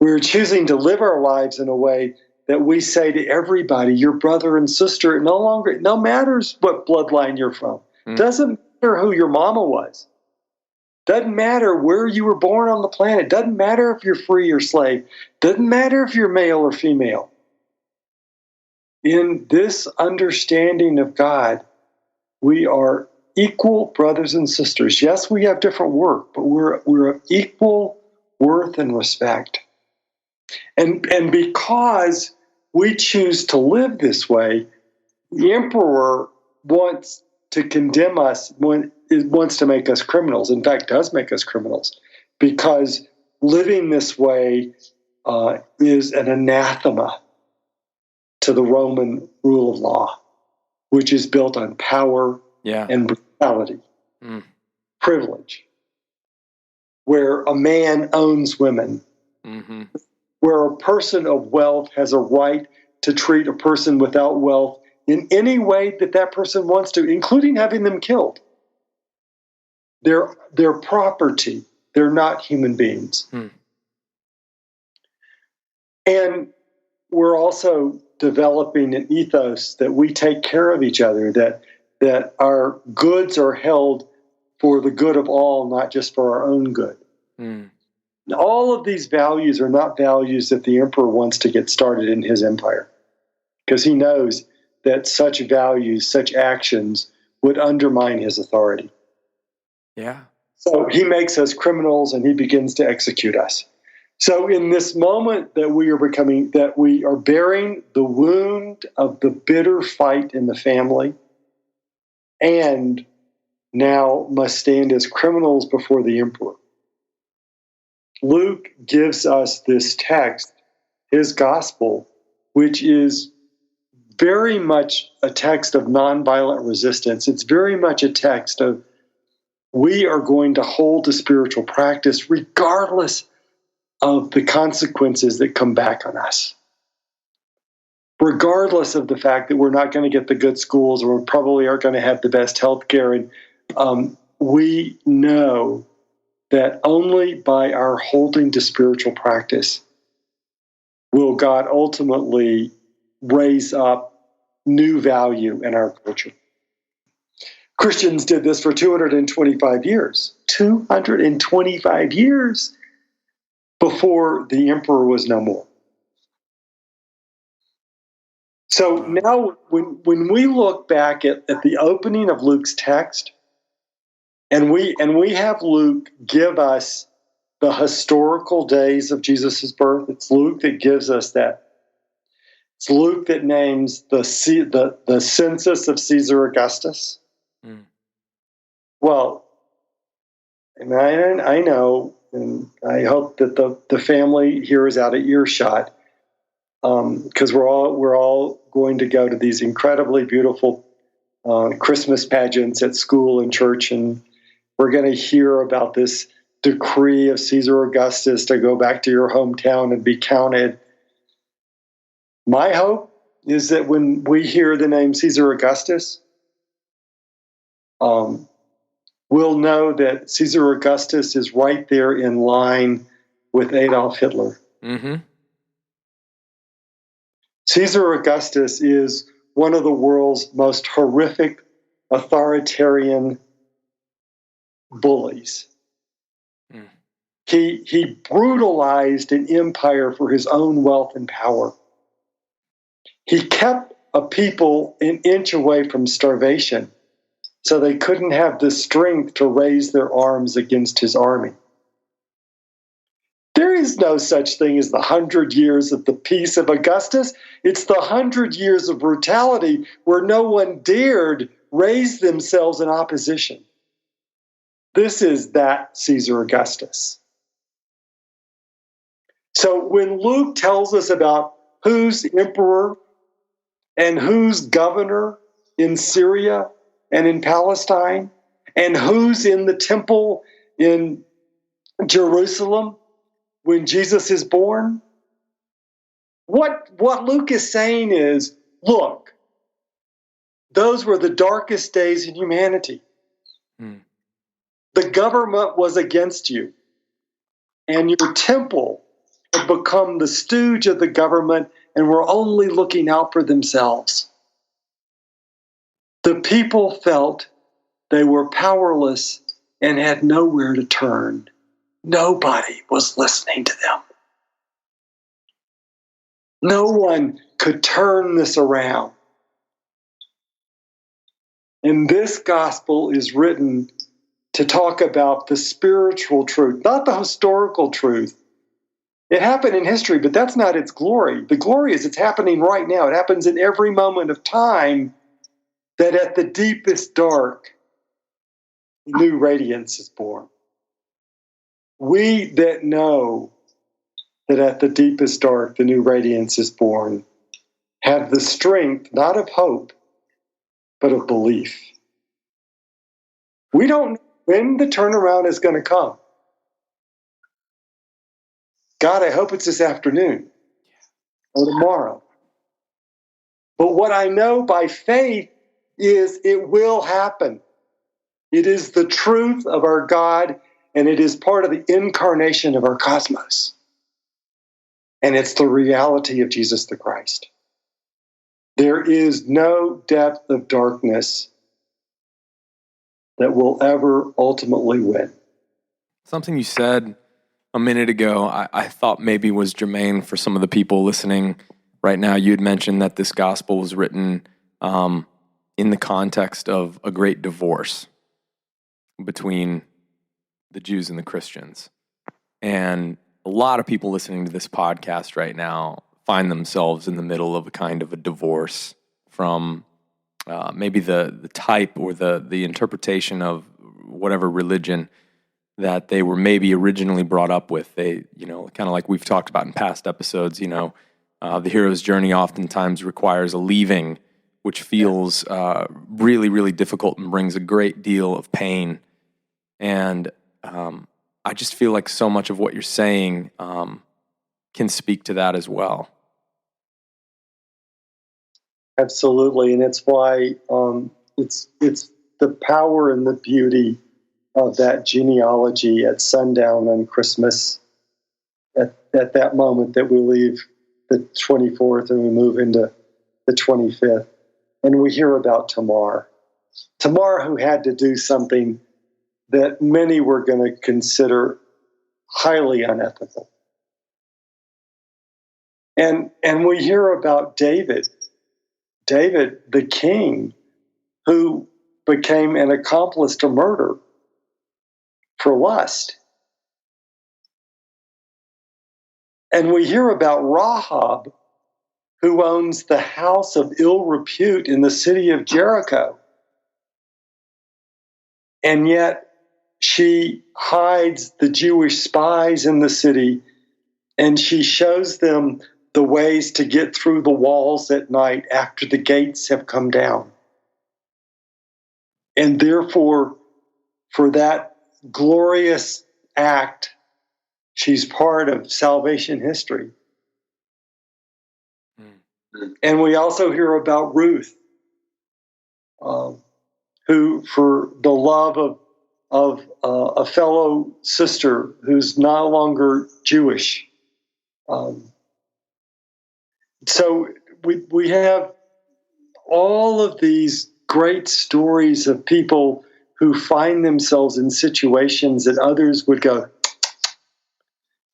We're choosing to live our lives in a way that we say to everybody, your brother and sister, it no matters what bloodline you're from. Doesn't matter who your mama was. Doesn't matter where you were born on the planet. Doesn't matter if you're free or slave. Doesn't matter if you're male or female. In this understanding of God, we are equal brothers and sisters. Yes, we have different work, but we're of equal worth and respect. And because we choose to live this way, the emperor wants to condemn us, wants to make us criminals. In fact, does make us criminals, because living this way is an anathema to the Roman rule of law, which is built on power and brutality, privilege, where a man owns women, where a person of wealth has a right to treat a person without wealth in any way that person wants to, including having them killed. They're property. They're not human beings. And we're also developing an ethos that we take care of each other, that our goods are held for the good of all, not just for our own good. All of these values are not values that the emperor wants to get started in his empire, because he knows that such values, such actions would undermine his authority. So he makes us criminals and he begins to execute us. So in this moment that we are bearing the wound of the bitter fight in the family, and now must stand as criminals before the emperor, Luke gives us this text, his gospel, which is very much a text of nonviolent resistance. It's very much a text of, we are going to hold to spiritual practice regardless of the consequences that come back on us. regardless of the fact that we're not going to get the good schools or we probably aren't going to have the best health care. And we know that only by our holding to spiritual practice will God ultimately raise up new value in our culture. Christians did this for 225 years. 225 years before the emperor was no more. So now when we look back at the opening of Luke's text, and we have Luke give us the historical days of Jesus' birth, it's Luke that gives us that. It's Luke that names the census of Caesar Augustus. Mm. Well, and I know, and I hope that the family here is out of earshot, because we're all going to go to these incredibly beautiful Christmas pageants at school and church, and we're going to hear about this decree of Caesar Augustus to go back to your hometown and be counted. My hope is that when we hear the name Caesar Augustus, we'll know that Caesar Augustus is right there in line with Adolf Hitler. Mm-hmm. Caesar Augustus is one of the world's most horrific authoritarian bullies. Mm. He brutalized an empire for his own wealth and power. He kept a people an inch away from starvation so they couldn't have the strength to raise their arms against his army. There is no such thing as the 100 years of the peace of Augustus. It's the 100 years of brutality where no one dared raise themselves in opposition. This is that Caesar Augustus. So when Luke tells us about who's emperor and who's governor in Syria and in Palestine, and who's in the temple in Jerusalem when Jesus is born, what Luke is saying is, look, those were the darkest days in humanity. Mm. The government was against you, and your temple had become the stooge of the government and were only looking out for themselves. The people felt they were powerless and had nowhere to turn. Nobody was listening to them. No one could turn this around. And this gospel is written to talk about the spiritual truth, not the historical truth. It happened in history, but that's not its glory. The glory is it's happening right now. It happens in every moment of time, that at the deepest dark, new radiance is born. We that know that at the deepest dark, the new radiance is born, have the strength, not of hope, but of belief. We don't know when the turnaround is going to come. God, I hope it's this afternoon or tomorrow. But what I know by faith is it will happen. It is the truth of our God, and it is part of the incarnation of our cosmos. And it's the reality of Jesus the Christ. There is no depth of darkness that will ever ultimately win. Something you said a minute ago, I thought maybe was germane for some of the people listening right now. You had mentioned that this gospel was written in the context of a great divorce between the Jews and the Christians. And a lot of people listening to this podcast right now find themselves in the middle of a kind of a divorce from maybe the type or the interpretation of whatever religion that they were maybe originally brought up with. They, kind of like we've talked about in past episodes, the hero's journey oftentimes requires a leaving, which feels really, really difficult and brings a great deal of pain. And I just feel like so much of what you're saying can speak to that as well. Absolutely, and it's why it's the power and the beauty of that genealogy at sundown on Christmas. At that moment that we leave the 24th and we move into the 25th, and we hear about Tamar, who had to do something that many were going to consider highly unethical. And we hear about David, the king, who became an accomplice to murder for lust. And we hear about Rahab, who owns the house of ill repute in the city of Jericho. And yet she hides the Jewish spies in the city, and she shows them the ways to get through the walls at night after the gates have come down. And therefore, for that glorious act, she's part of salvation history. And we also hear about Ruth, who, for the love of a fellow sister who's no longer Jewish. So we have all of these great stories of people who find themselves in situations that others would go,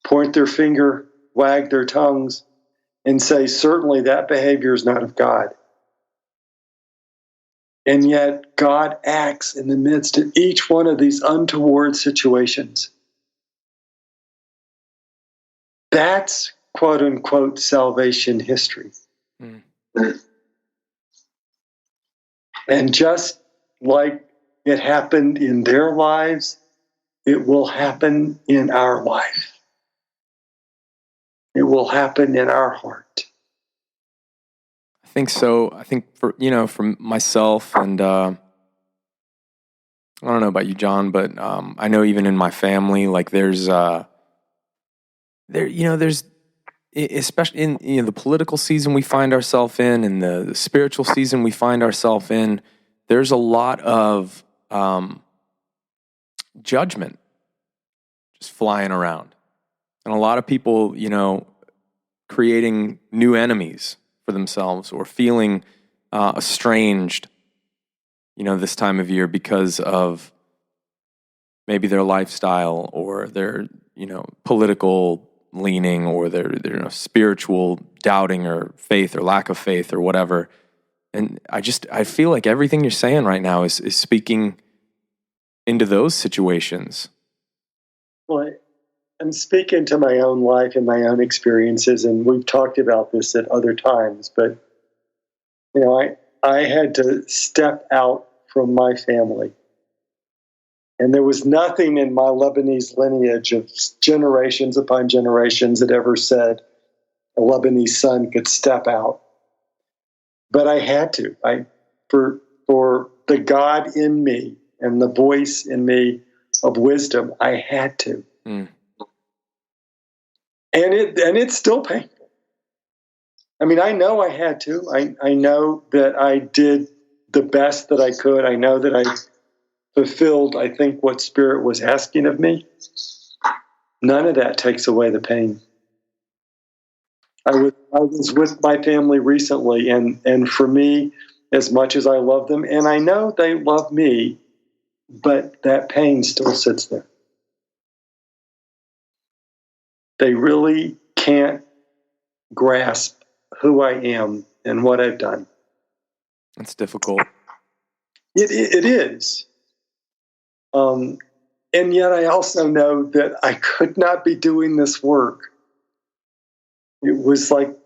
point their finger, wag their tongues, and say, certainly that behavior is not of God. And yet God acts in the midst of each one of these untoward situations. That's quote unquote salvation history. And just like it happened in their lives, it will happen in our life. It will happen in our heart. I think so. I think for myself, and I don't know about you, John, but I know even in my family, like there's especially in the political season we find ourselves in, and the spiritual season we find ourselves in, there's a lot of judgment just flying around, and a lot of people, creating new enemies for themselves, or feeling estranged, this time of year because of maybe their lifestyle or their, political leaning, or their spiritual doubting or faith or lack of faith or whatever. And I feel like everything you're saying right now is speaking into those situations. Well, I'm speaking to my own life and my own experiences, and we've talked about this at other times, but I had to step out from my family. And there was nothing in my Lebanese lineage of generations upon generations that ever said a Lebanese son could step out. But I had to. For the God in me and the voice in me of wisdom, I had to. And it's still painful. I mean, I know I had to. I know that I did the best that I could. I know that I fulfilled, I think, what Spirit was asking of me. None of that takes away the pain. I was with my family recently, and for me, as much as I love them, and I know they love me, but that pain still sits there. They really can't grasp who I am and what I've done. It's difficult. It is. And yet I also know that I could not be doing this work. It was like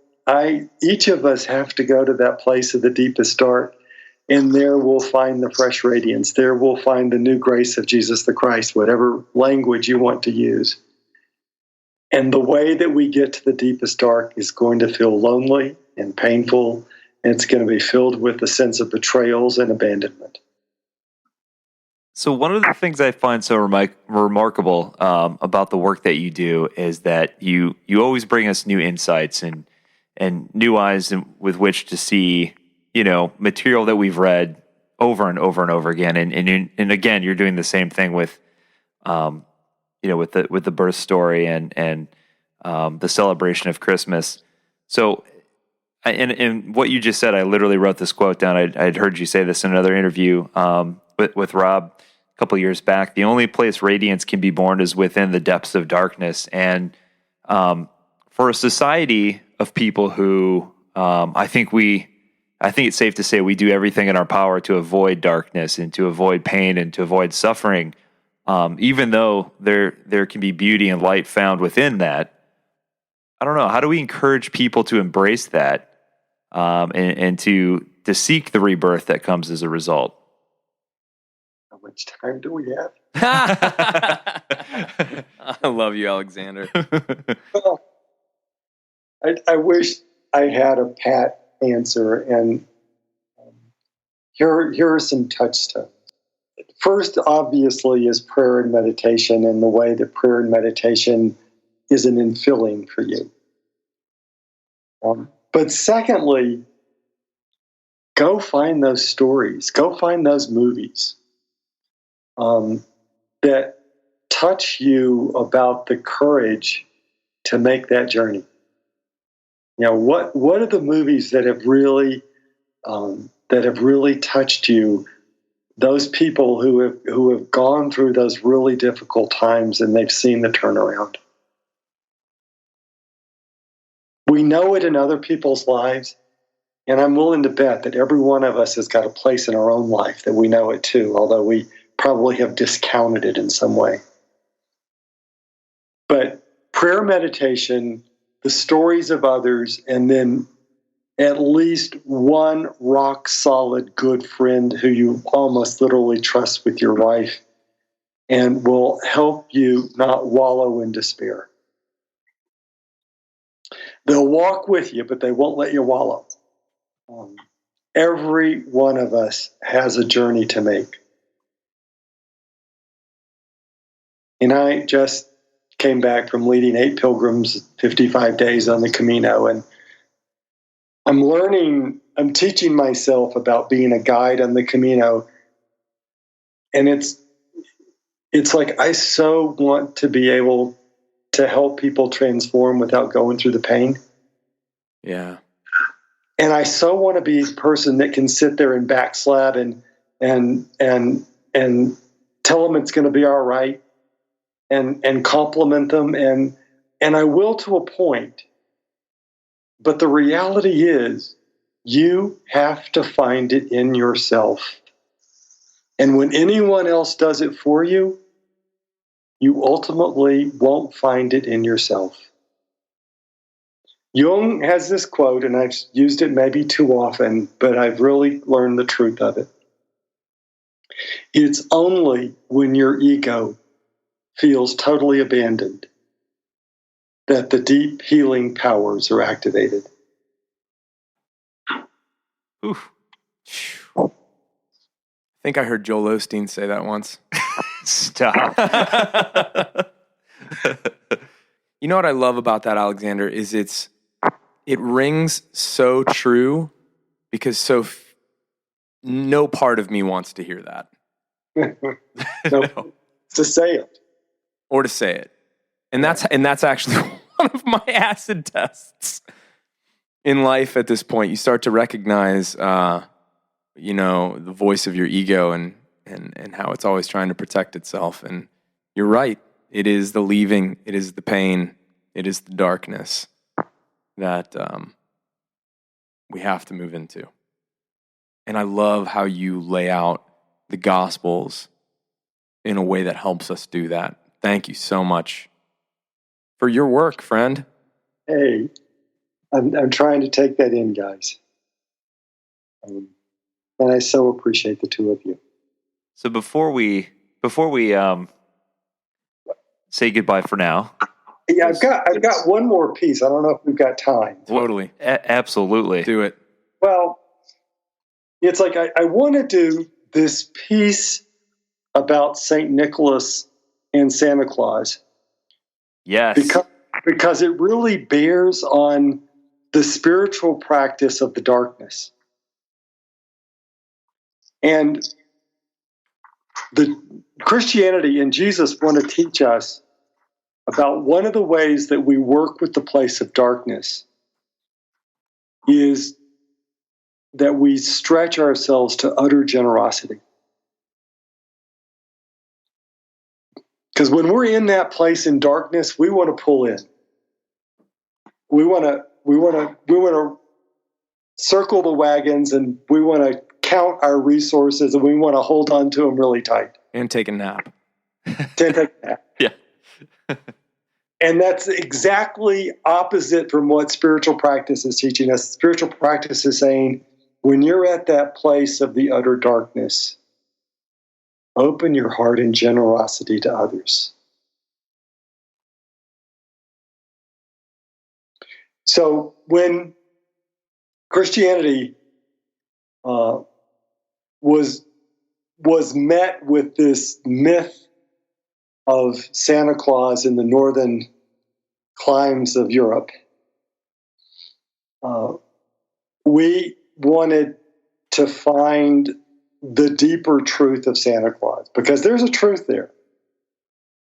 each of us have to go to that place of the deepest dark, and there we'll find the fresh radiance. There we'll find the new grace of Jesus the Christ, whatever language you want to use. And the way that we get to the deepest dark is going to feel lonely and painful, and it's going to be filled with a sense of betrayals and abandonment. So one of the things I find so remarkable about the work that you do is that you always bring us new insights and new eyes with which to see, material that we've read over and over and over again. And again, you're doing the same thing with, with the birth story and the celebration of Christmas. So, and what you just said, I literally wrote this quote down. I'd heard you say this in another interview with Rob a couple of years back. The only place radiance can be born is within the depths of darkness. And for a society of people who I think it's safe to say we do everything in our power to avoid darkness and to avoid pain and to avoid suffering, even though there can be beauty and light found within that. I don't know. How do we encourage people to embrace that and to seek the rebirth that comes as a result? How much time do we have? I love you, Alexander. Well, I wish I had a pat answer, and here are some touchstones. First, obviously, is prayer and meditation, and the way that prayer and meditation is an infilling for you. But secondly, go find those stories, go find those movies that touch you about the courage to make that journey. What are the movies that have really touched you? Those people who have gone through those really difficult times and they've seen the turnaround. We know it in other people's lives, and I'm willing to bet that every one of us has got a place in our own life that we know it too, although we probably have discounted it in some way. But prayer, meditation, the stories of others, and then at least one rock-solid good friend who you almost literally trust with your life and will help you not wallow in despair. They'll walk with you, but they won't let you wallow. Every one of us has a journey to make. And I just came back from leading 8 pilgrims, 55 days on the Camino, and I'm teaching myself about being a guide on the Camino. And it's like I so want to be able to help people transform without going through the pain. Yeah. And I so want to be the person that can sit there and backslap and tell them it's going to be all right and compliment them. And I will to a point. But the reality is you have to find it in yourself. And when anyone else does it for you, you ultimately won't find it in yourself. Jung has this quote, and I've used it maybe too often, but I've really learned the truth of it. It's only when your ego feels totally abandoned that the deep healing powers are activated. Oof. I think I heard Joel Osteen say that once. Stop. You know what I love about that, Alexander, is it rings so true because no part of me wants to hear that. No. To say it. Or to say it. And that's actually one of my acid tests in life at this point. You start to recognize the voice of your ego and how it's always trying to protect itself. And you're right. It is the leaving, it is the pain, it is the darkness that we have to move into. And I love how you lay out the Gospels in a way that helps us do that. Thank you so much for your work, friend. Hey, I'm trying to take that in, guys. And I so appreciate the two of you. So before we say goodbye for now. Yeah, I've got one more piece. I don't know if we've got time. Totally. Absolutely. Do it. Well, it's like I want to do this piece about St. Nicholas and Santa Claus. Yes. Because it really bears on the spiritual practice of the darkness. And the Christianity and Jesus want to teach us about one of the ways that we work with the place of darkness is that we stretch ourselves to utter generosity. Because when we're in that place in darkness, we want to pull in. We want to circle the wagons, and we want to count our resources, and we want to hold on to them really tight. And take a nap. Yeah. And that's exactly opposite from what spiritual practice is teaching us. Spiritual practice is saying, when you're at that place of the utter darkness, open your heart in generosity to others. So when Christianity was met with this myth of Santa Claus in the northern climes of Europe, we wanted to find the deeper truth of Santa Claus, because there's a truth there.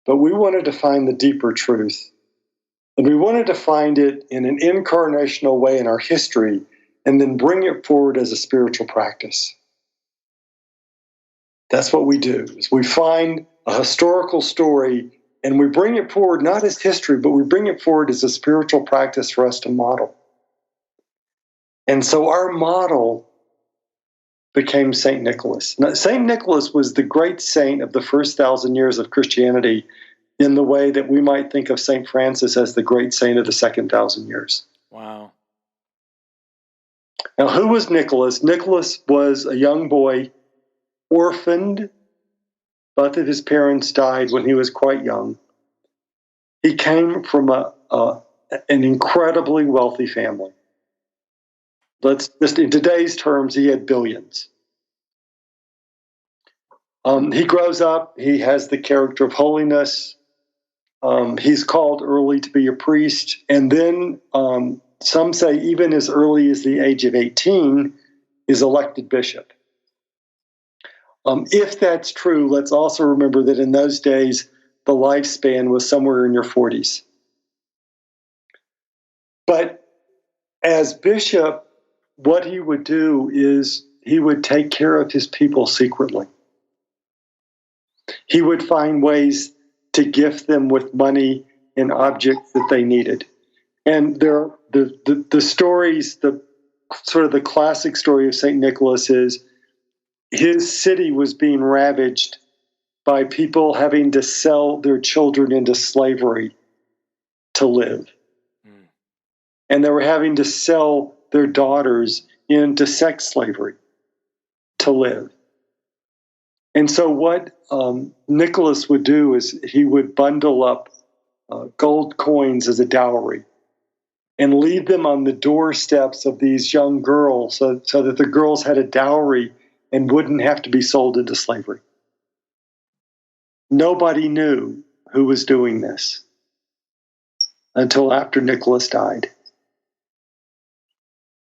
But we wanted to find the deeper truth. And we wanted to find it in an incarnational way in our history, and then bring it forward as a spiritual practice. That's what we do, is we find a historical story and we bring it forward not as history, but we bring it forward as a spiritual practice for us to model. And so our model became St. Nicholas. Now, St. Nicholas was the great saint of the first 1,000 years of Christianity, in the way that we might think of St. Francis as the great saint of the second 1,000 years. Wow. Now, who was Nicholas? Nicholas was a young boy, orphaned. Both of his parents died when he was quite young. He came from an incredibly wealthy family. In today's terms, he had billions. He grows up. He has the character of holiness. He's called early to be a priest. And then some say even as early as the age of 18 is elected bishop. If that's true, let's also remember that in those days, the lifespan was somewhere in your 40s. But as bishop, what he would do is he would take care of his people secretly. He would find ways to gift them with money and objects that they needed. And the stories, the sort of the classic story of St. Nicholas is his city was being ravaged by people having to sell their children into slavery to live. And they were having to sell their daughters into sex slavery to live. And so what Nicholas would do is he would bundle up gold coins as a dowry and leave them on the doorsteps of these young girls so that the girls had a dowry and wouldn't have to be sold into slavery. Nobody knew who was doing this until after Nicholas died.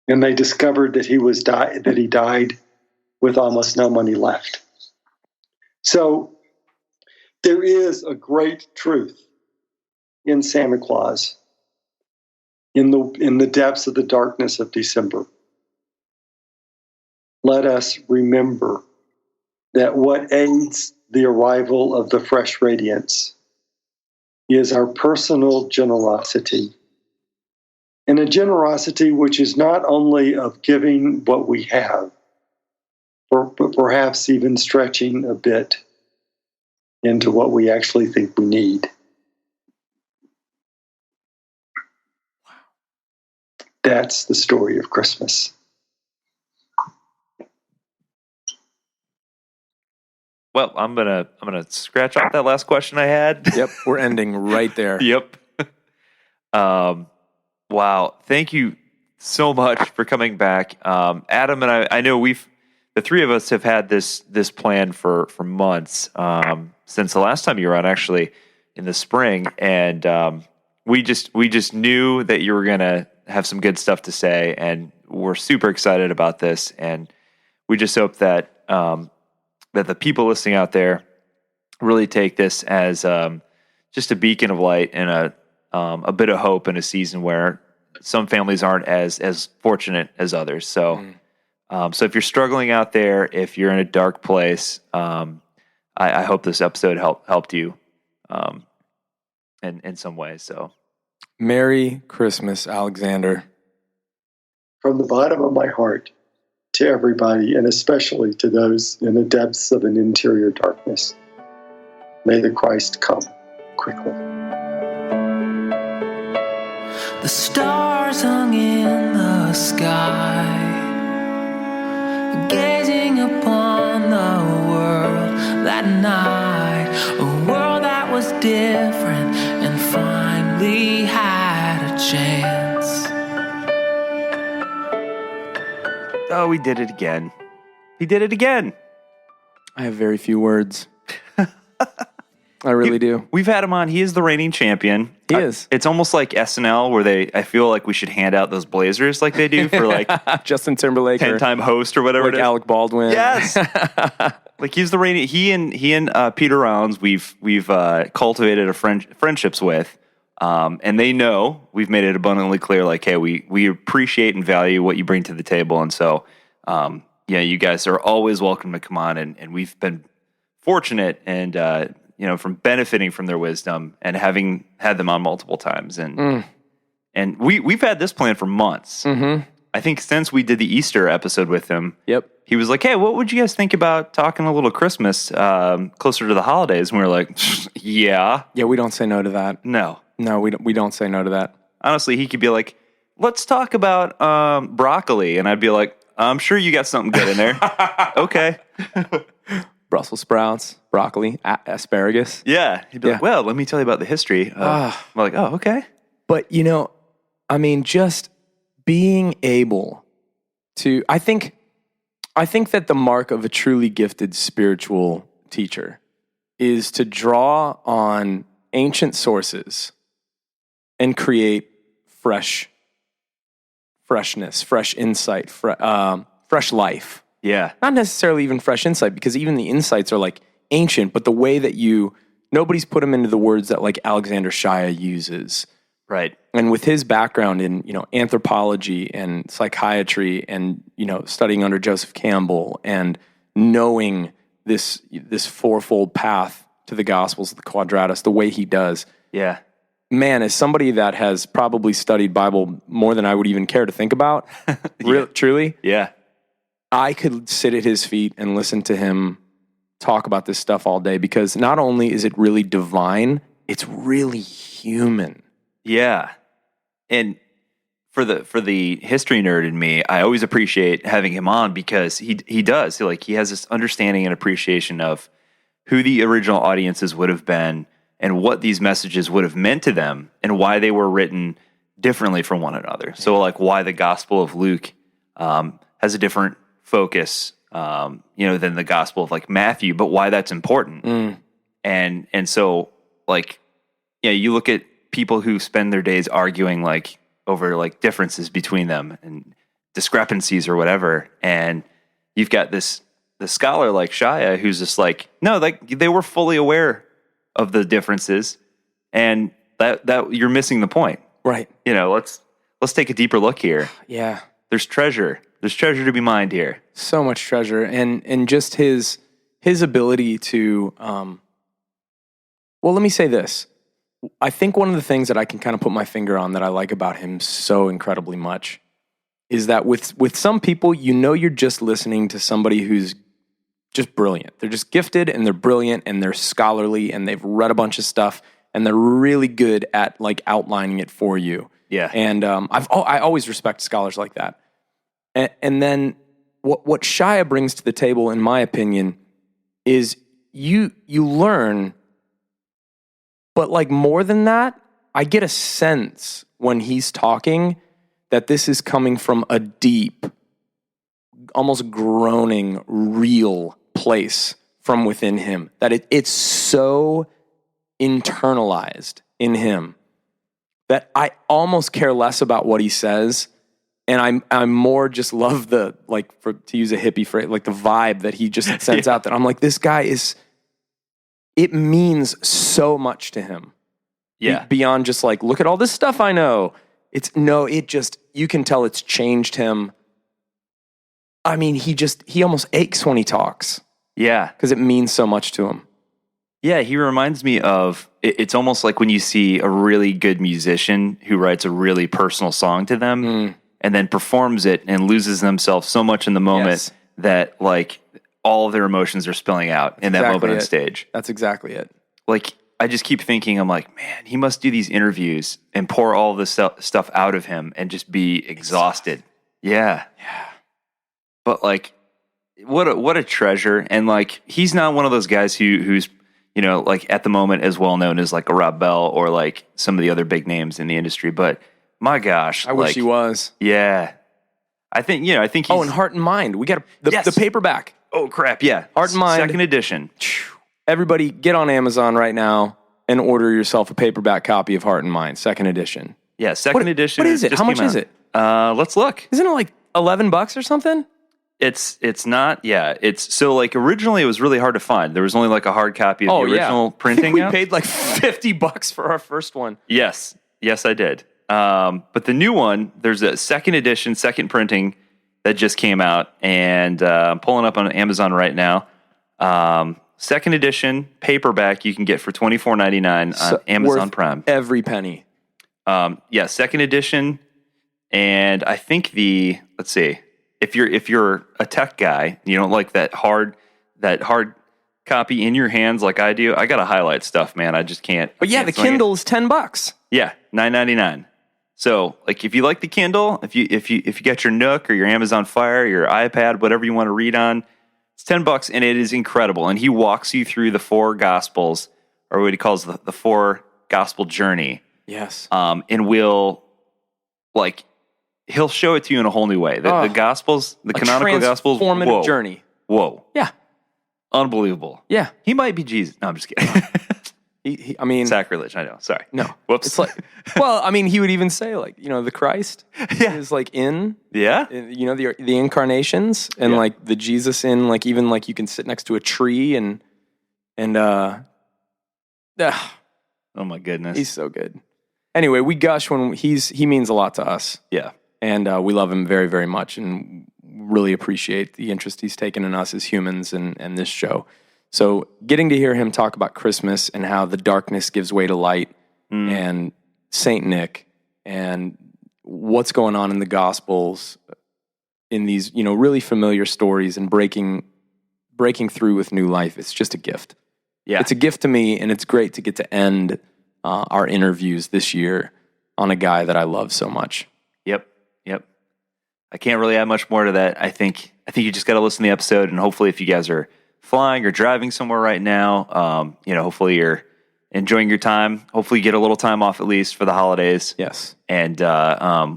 And they discovered that he died with almost no money left. So there is a great truth in Santa Claus in the depths of the darkness of December. Let us remember that what aids the arrival of the fresh radiance is our personal generosity. And a generosity which is not only of giving what we have, but perhaps even stretching a bit into what we actually think we need. That's the story of Christmas. Well, I'm gonna scratch off that last question I had. Yep, we're ending right there. Yep. Wow. Thank you so much for coming back. Adam and I know the three of us have had this plan for months, since the last time you were on, actually in the spring. And we just knew that you were going to have some good stuff to say, and we're super excited about this. And we just hope that that the people listening out there really take this as just a beacon of light and a bit of hope in a season where some families aren't as fortunate as others. So, so if you're struggling out there, if you're in a dark place, I hope this episode helped you in some way. So, Merry Christmas, Alexander. From the bottom of my heart to everybody, and especially to those in the depths of an interior darkness, may the Christ come quickly. The stars hung in the sky, gazing upon the world that night, a world that was different and finally had a chance. oh, we did it again. He did it again. I have very few words. I really do. We've had him on. He is the reigning champion. He is. It's almost like SNL where I feel like we should hand out those blazers like they do for like Justin Timberlake, 10-time host or whatever like it is. Alec Baldwin. Yes. Like he's the reigning. He and Peter Rounds we've cultivated friendships with, and they know we've made it abundantly clear. Like, hey, we appreciate and value what you bring to the table, and so yeah, you guys are always welcome to come on, and we've been fortunate and from benefiting from their wisdom and having had them on multiple times, and we've had this plan for months. Mm-hmm. I think since we did the Easter episode with him. Yep. He was like, hey, what would you guys think about talking a little Christmas closer to the holidays? And we were like, yeah. Yeah, we don't say no to that. No, we don't say no to that. honestly, he could be like, let's talk about broccoli. And I'd be like, I'm sure you got something good in there. Okay. Brussels sprouts, broccoli, asparagus. Yeah. He'd be like, well, let me tell you about the history. I'm like, oh, okay. But, just being able to, I think that the mark of a truly gifted spiritual teacher is to draw on ancient sources and create freshness, fresh insight, fresh life. Yeah. Not necessarily even fresh insight, because even the insights are like ancient, but the way that nobody's put them into the words that like Alexander Shaia uses. Right. And with his background in, anthropology and psychiatry and, studying under Joseph Campbell and knowing this fourfold path to the Gospels, the Quadratus, the way he does. Yeah. Man, as somebody that has probably studied Bible more than I would even care to think about, truly, Yeah. I could sit at his feet and listen to him talk about this stuff all day, because not only is it really divine, it's really human. Yeah. And for the history nerd in me, I always appreciate having him on, because he does. He has this understanding and appreciation of who the original audiences would have been and what these messages would have meant to them and why they were written differently from one another. So like why the Gospel of Luke has a different focus than the Gospel of like Matthew, but why that's important. And so like, you look at people who spend their days arguing like over like differences between them and discrepancies or whatever, and you've got the scholar like Shaia who's just like, no, like they were fully aware of the differences, and that you're missing the point. Right. Let's take a deeper look here. Yeah. There's treasure to be mined here. So much treasure, and just his ability to let me say this. I think one of the things that I can kind of put my finger on that I like about him so incredibly much is that with some people, you're just listening to somebody who's just brilliant. They're just gifted and they're brilliant and they're scholarly and they've read a bunch of stuff and they're really good at like outlining it for you. Yeah. And I always respect scholars like that. And then what Shaia brings to the table, in my opinion, is you learn. But like more than that, I get a sense when he's talking that this is coming from a deep, almost groaning, real place from within him. That it's so internalized in him that I almost care less about what he says And I'm more just love the, like, to use a hippie phrase, like the vibe that he just sends out, that I'm like, this guy it means so much to him. Yeah. Beyond just like, look at all this stuff I know. You can tell it's changed him. I mean, he almost aches when he talks. Yeah. Because it means so much to him. Yeah, he reminds me of, it's almost like when you see a really good musician who writes a really personal song to them and then performs it and loses themselves so much in the moment that like all of their emotions are spilling out in that moment on stage. That's exactly it. Like, I just keep thinking, I'm like, man, he must do these interviews and pour all this stuff out of him and just be exhausted. Yeah. But like, what a treasure. And like, he's not one of those guys who's, you know, like at the moment as well known as like a Rob Bell or like some of the other big names in the industry. But my gosh, I wish he was. Yeah. I think he's... Oh, and Heart and Mind. We got the paperback. Oh, crap. Yeah. Heart and Mind. Second edition. Everybody get on Amazon right now and order yourself a paperback copy of Heart and Mind, second edition. Yeah, second edition. What is it? How much is it? Let's look. Isn't it like $11 or something? It's not, it's so like originally it was really hard to find. There was only like a hard copy of the original printing. We paid like $50 for our first one. Yes, I did. But the new one, there's a second edition, second printing that just came out, and I'm pulling up on Amazon right now. Second edition paperback you can get for $24.99 on Amazon Prime. Every penny. Second edition, and I think let's see. If you're a tech guy, you don't like that hard copy in your hands like I do. I gotta highlight stuff, man. I just can't. But yeah, the Kindle is $10. Yeah, $9.99. So like, if you like the Kindle, if you got your Nook or your Amazon Fire, your iPad, whatever you want to read on, it's $10, and it is incredible. And he walks you through the four Gospels, or what he calls the four Gospel journey. Yes. And he'll show it to you in a whole new way. The Gospels, the canonical Gospels, transformative journey. Whoa. Yeah. Unbelievable. Yeah. He might be Jesus. No, I'm just kidding. I mean, sacrilege. I know. Sorry. No. Whoops. It's like, well, I mean, he would even say like, you know, the Christ is like in, you know, the incarnations and like the Jesus in, like, even like you can sit next to a tree and oh my goodness. He's so good. Anyway, we gush when he means a lot to us. Yeah. And we love him very, very much and really appreciate the interest he's taken in us as humans and this show. So getting to hear him talk about Christmas and how the darkness gives way to light and Saint Nick and what's going on in the Gospels in these, you know, really familiar stories and breaking through with new life, it's just a gift. Yeah. It's a gift to me, and it's great to get to end our interviews this year on a guy that I love so much. Yep. I can't really add much more to that. I think you just got to listen to the episode, and hopefully if you guys are flying or driving somewhere right now, you know, hopefully you're enjoying your time. Hopefully you get a little time off at least for the holidays. Yes. And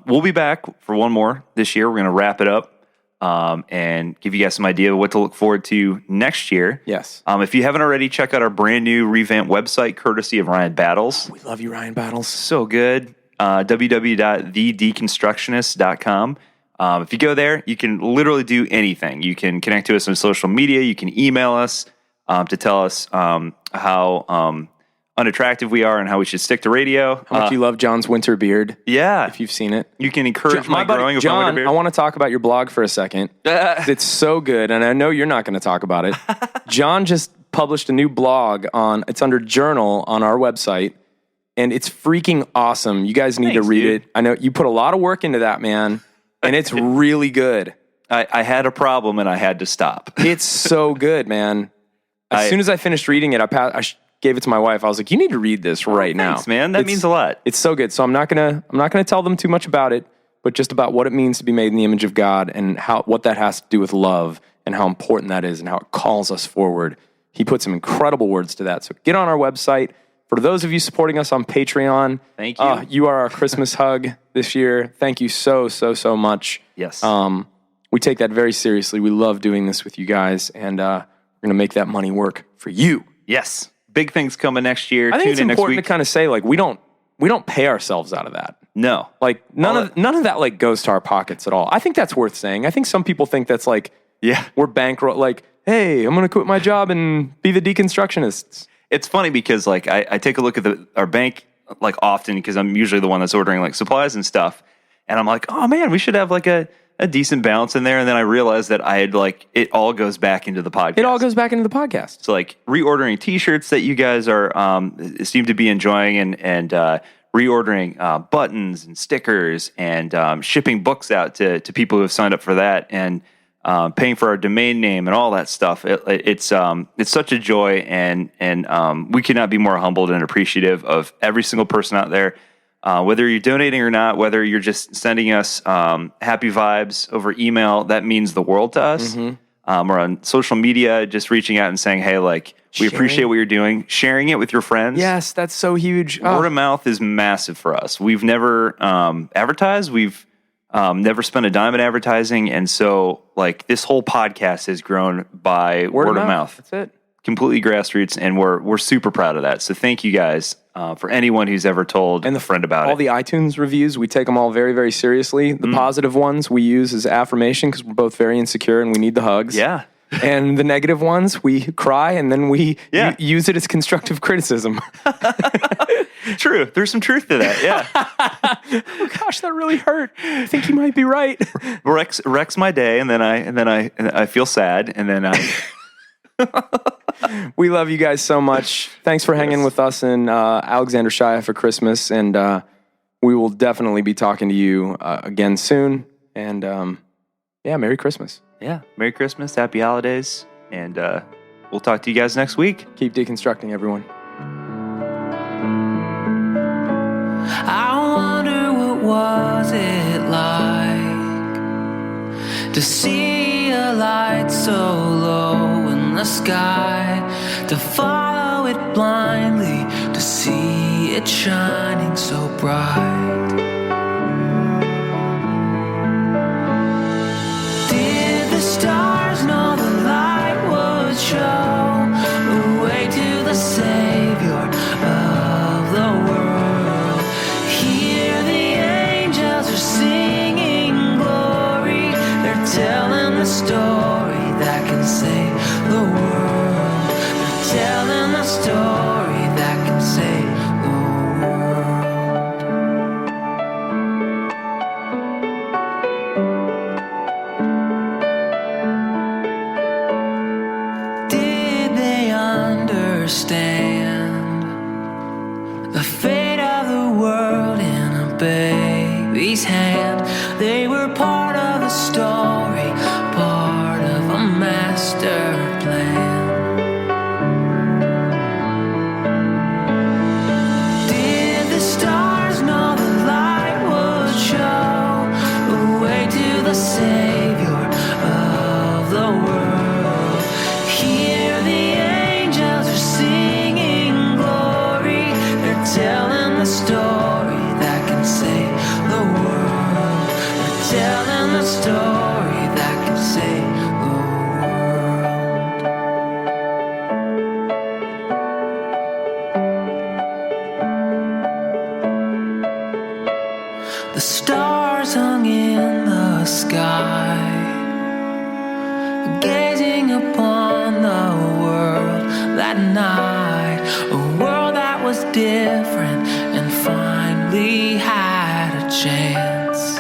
we'll be back for one more this year. We're going to wrap it up and give you guys some idea of what to look forward to next year. Yes. If you haven't already, check out our brand new revamped website, courtesy of Ryan Battles. We love you, Ryan Battles. So good. www.thedeconstructionist.com. If you go there, you can literally do anything. You can connect to us on social media. You can email us to tell us how unattractive we are and how we should stick to radio. How much you love John's winter beard. Yeah. If you've seen it. You can encourage my growing of my John, winter beard. I want to talk about your blog for a second. It's so good, and I know you're not going to talk about it. John just published a new blog it's under Journal on our website, and it's freaking awesome. You guys need to read it. I know you put a lot of work into that, man. And it's really good. I had a problem and I had to stop. It's so good, man. As soon as I finished reading it, I gave it to my wife. I was like, "You need to read this right now." Thanks, man. That means a lot. It's so good. So I'm not gonna tell them too much about it, but just about what it means to be made in the image of God and what that has to do with love and how important that is and how it calls us forward. He put some incredible words to that. So get on our website. For those of you supporting us on Patreon, thank you. You are our Christmas hug this year. Thank you so much. Yes. We take that very seriously. We love doing this with you guys, and we're going to make that money work for you. Yes. Big things coming next year. I think Tune it's in important next week. to kind of say, like, we don't pay ourselves out of that. No. Like none of that like goes to our pockets at all. I think that's worth saying. I think some people think that's like, Yeah. we're bankroll. Like, hey, I'm going to quit my job and be the deconstructionists. It's funny because like I take a look at our bank like often because I'm usually the one that's ordering like supplies and stuff. And I'm like, oh man, we should have like a decent balance in there. And then I realized that I had like, it all goes back into the podcast. It all goes back into the podcast. So like reordering t-shirts that you guys are, seem to be enjoying and reordering buttons and stickers and shipping books out to people who have signed up for that and paying for our domain name and all that stuff. It's such a joy and we cannot be more humbled and appreciative of every single person out there. Whether you're donating or not, whether you're just sending us happy vibes over email, that means the world to us. Or on social media, just reaching out and saying, hey, like, we appreciate what you're doing. Sharing it with your friends. Yes, that's so huge. Word of mouth is massive for us. We've never advertised. We've never spent a dime in advertising. And so, like, this whole podcast has grown by word of mouth. That's it. Completely grassroots, and we're super proud of that. So thank you guys for anyone who's ever told a friend about all it. the iTunes reviews, we take them all very, very seriously. The positive ones we use as affirmation because we're both very insecure and we need the hugs. Yeah. And the negative ones, we cry and then we use it as constructive criticism. True. There's some truth to that. Yeah. Oh gosh, that really hurt. I think you might be right. Wrecks my day, and then I feel sad, and then I. We love you guys so much. Thanks for hanging with us and Alexander Shaia for Christmas. And we will definitely be talking to you again soon. And Merry Christmas. Yeah. Merry Christmas. Happy holidays. And we'll talk to you guys next week. Keep deconstructing, everyone. I wonder what was it like to see a light so low in the sky, to follow it blindly, to see it shining so bright. Did the stars know the light would show the way to the Savior of the world? Hear the angels are singing glory. They're telling the story that can save the world. They're telling the story that can save the world. Did they understand the fate of the world in a baby's hand? They were part of the story, part of a master plan. Did the stars know the light would show the way to the Savior of the world? Hear the angels are singing glory. They're telling the story that can save the world. They're telling the story that can save the world. The stars hung in the sky, gazing upon the world that night, a world that was different and finally had a chance.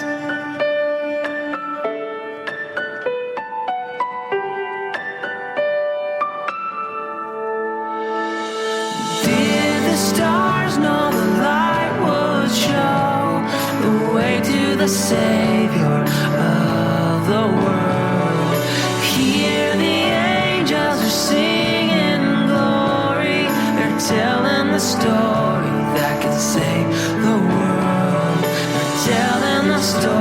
Did the stars know the light would show the way to the Savior of the world? Hear the angels are singing glory. They're telling the story that can save the world. They're telling the story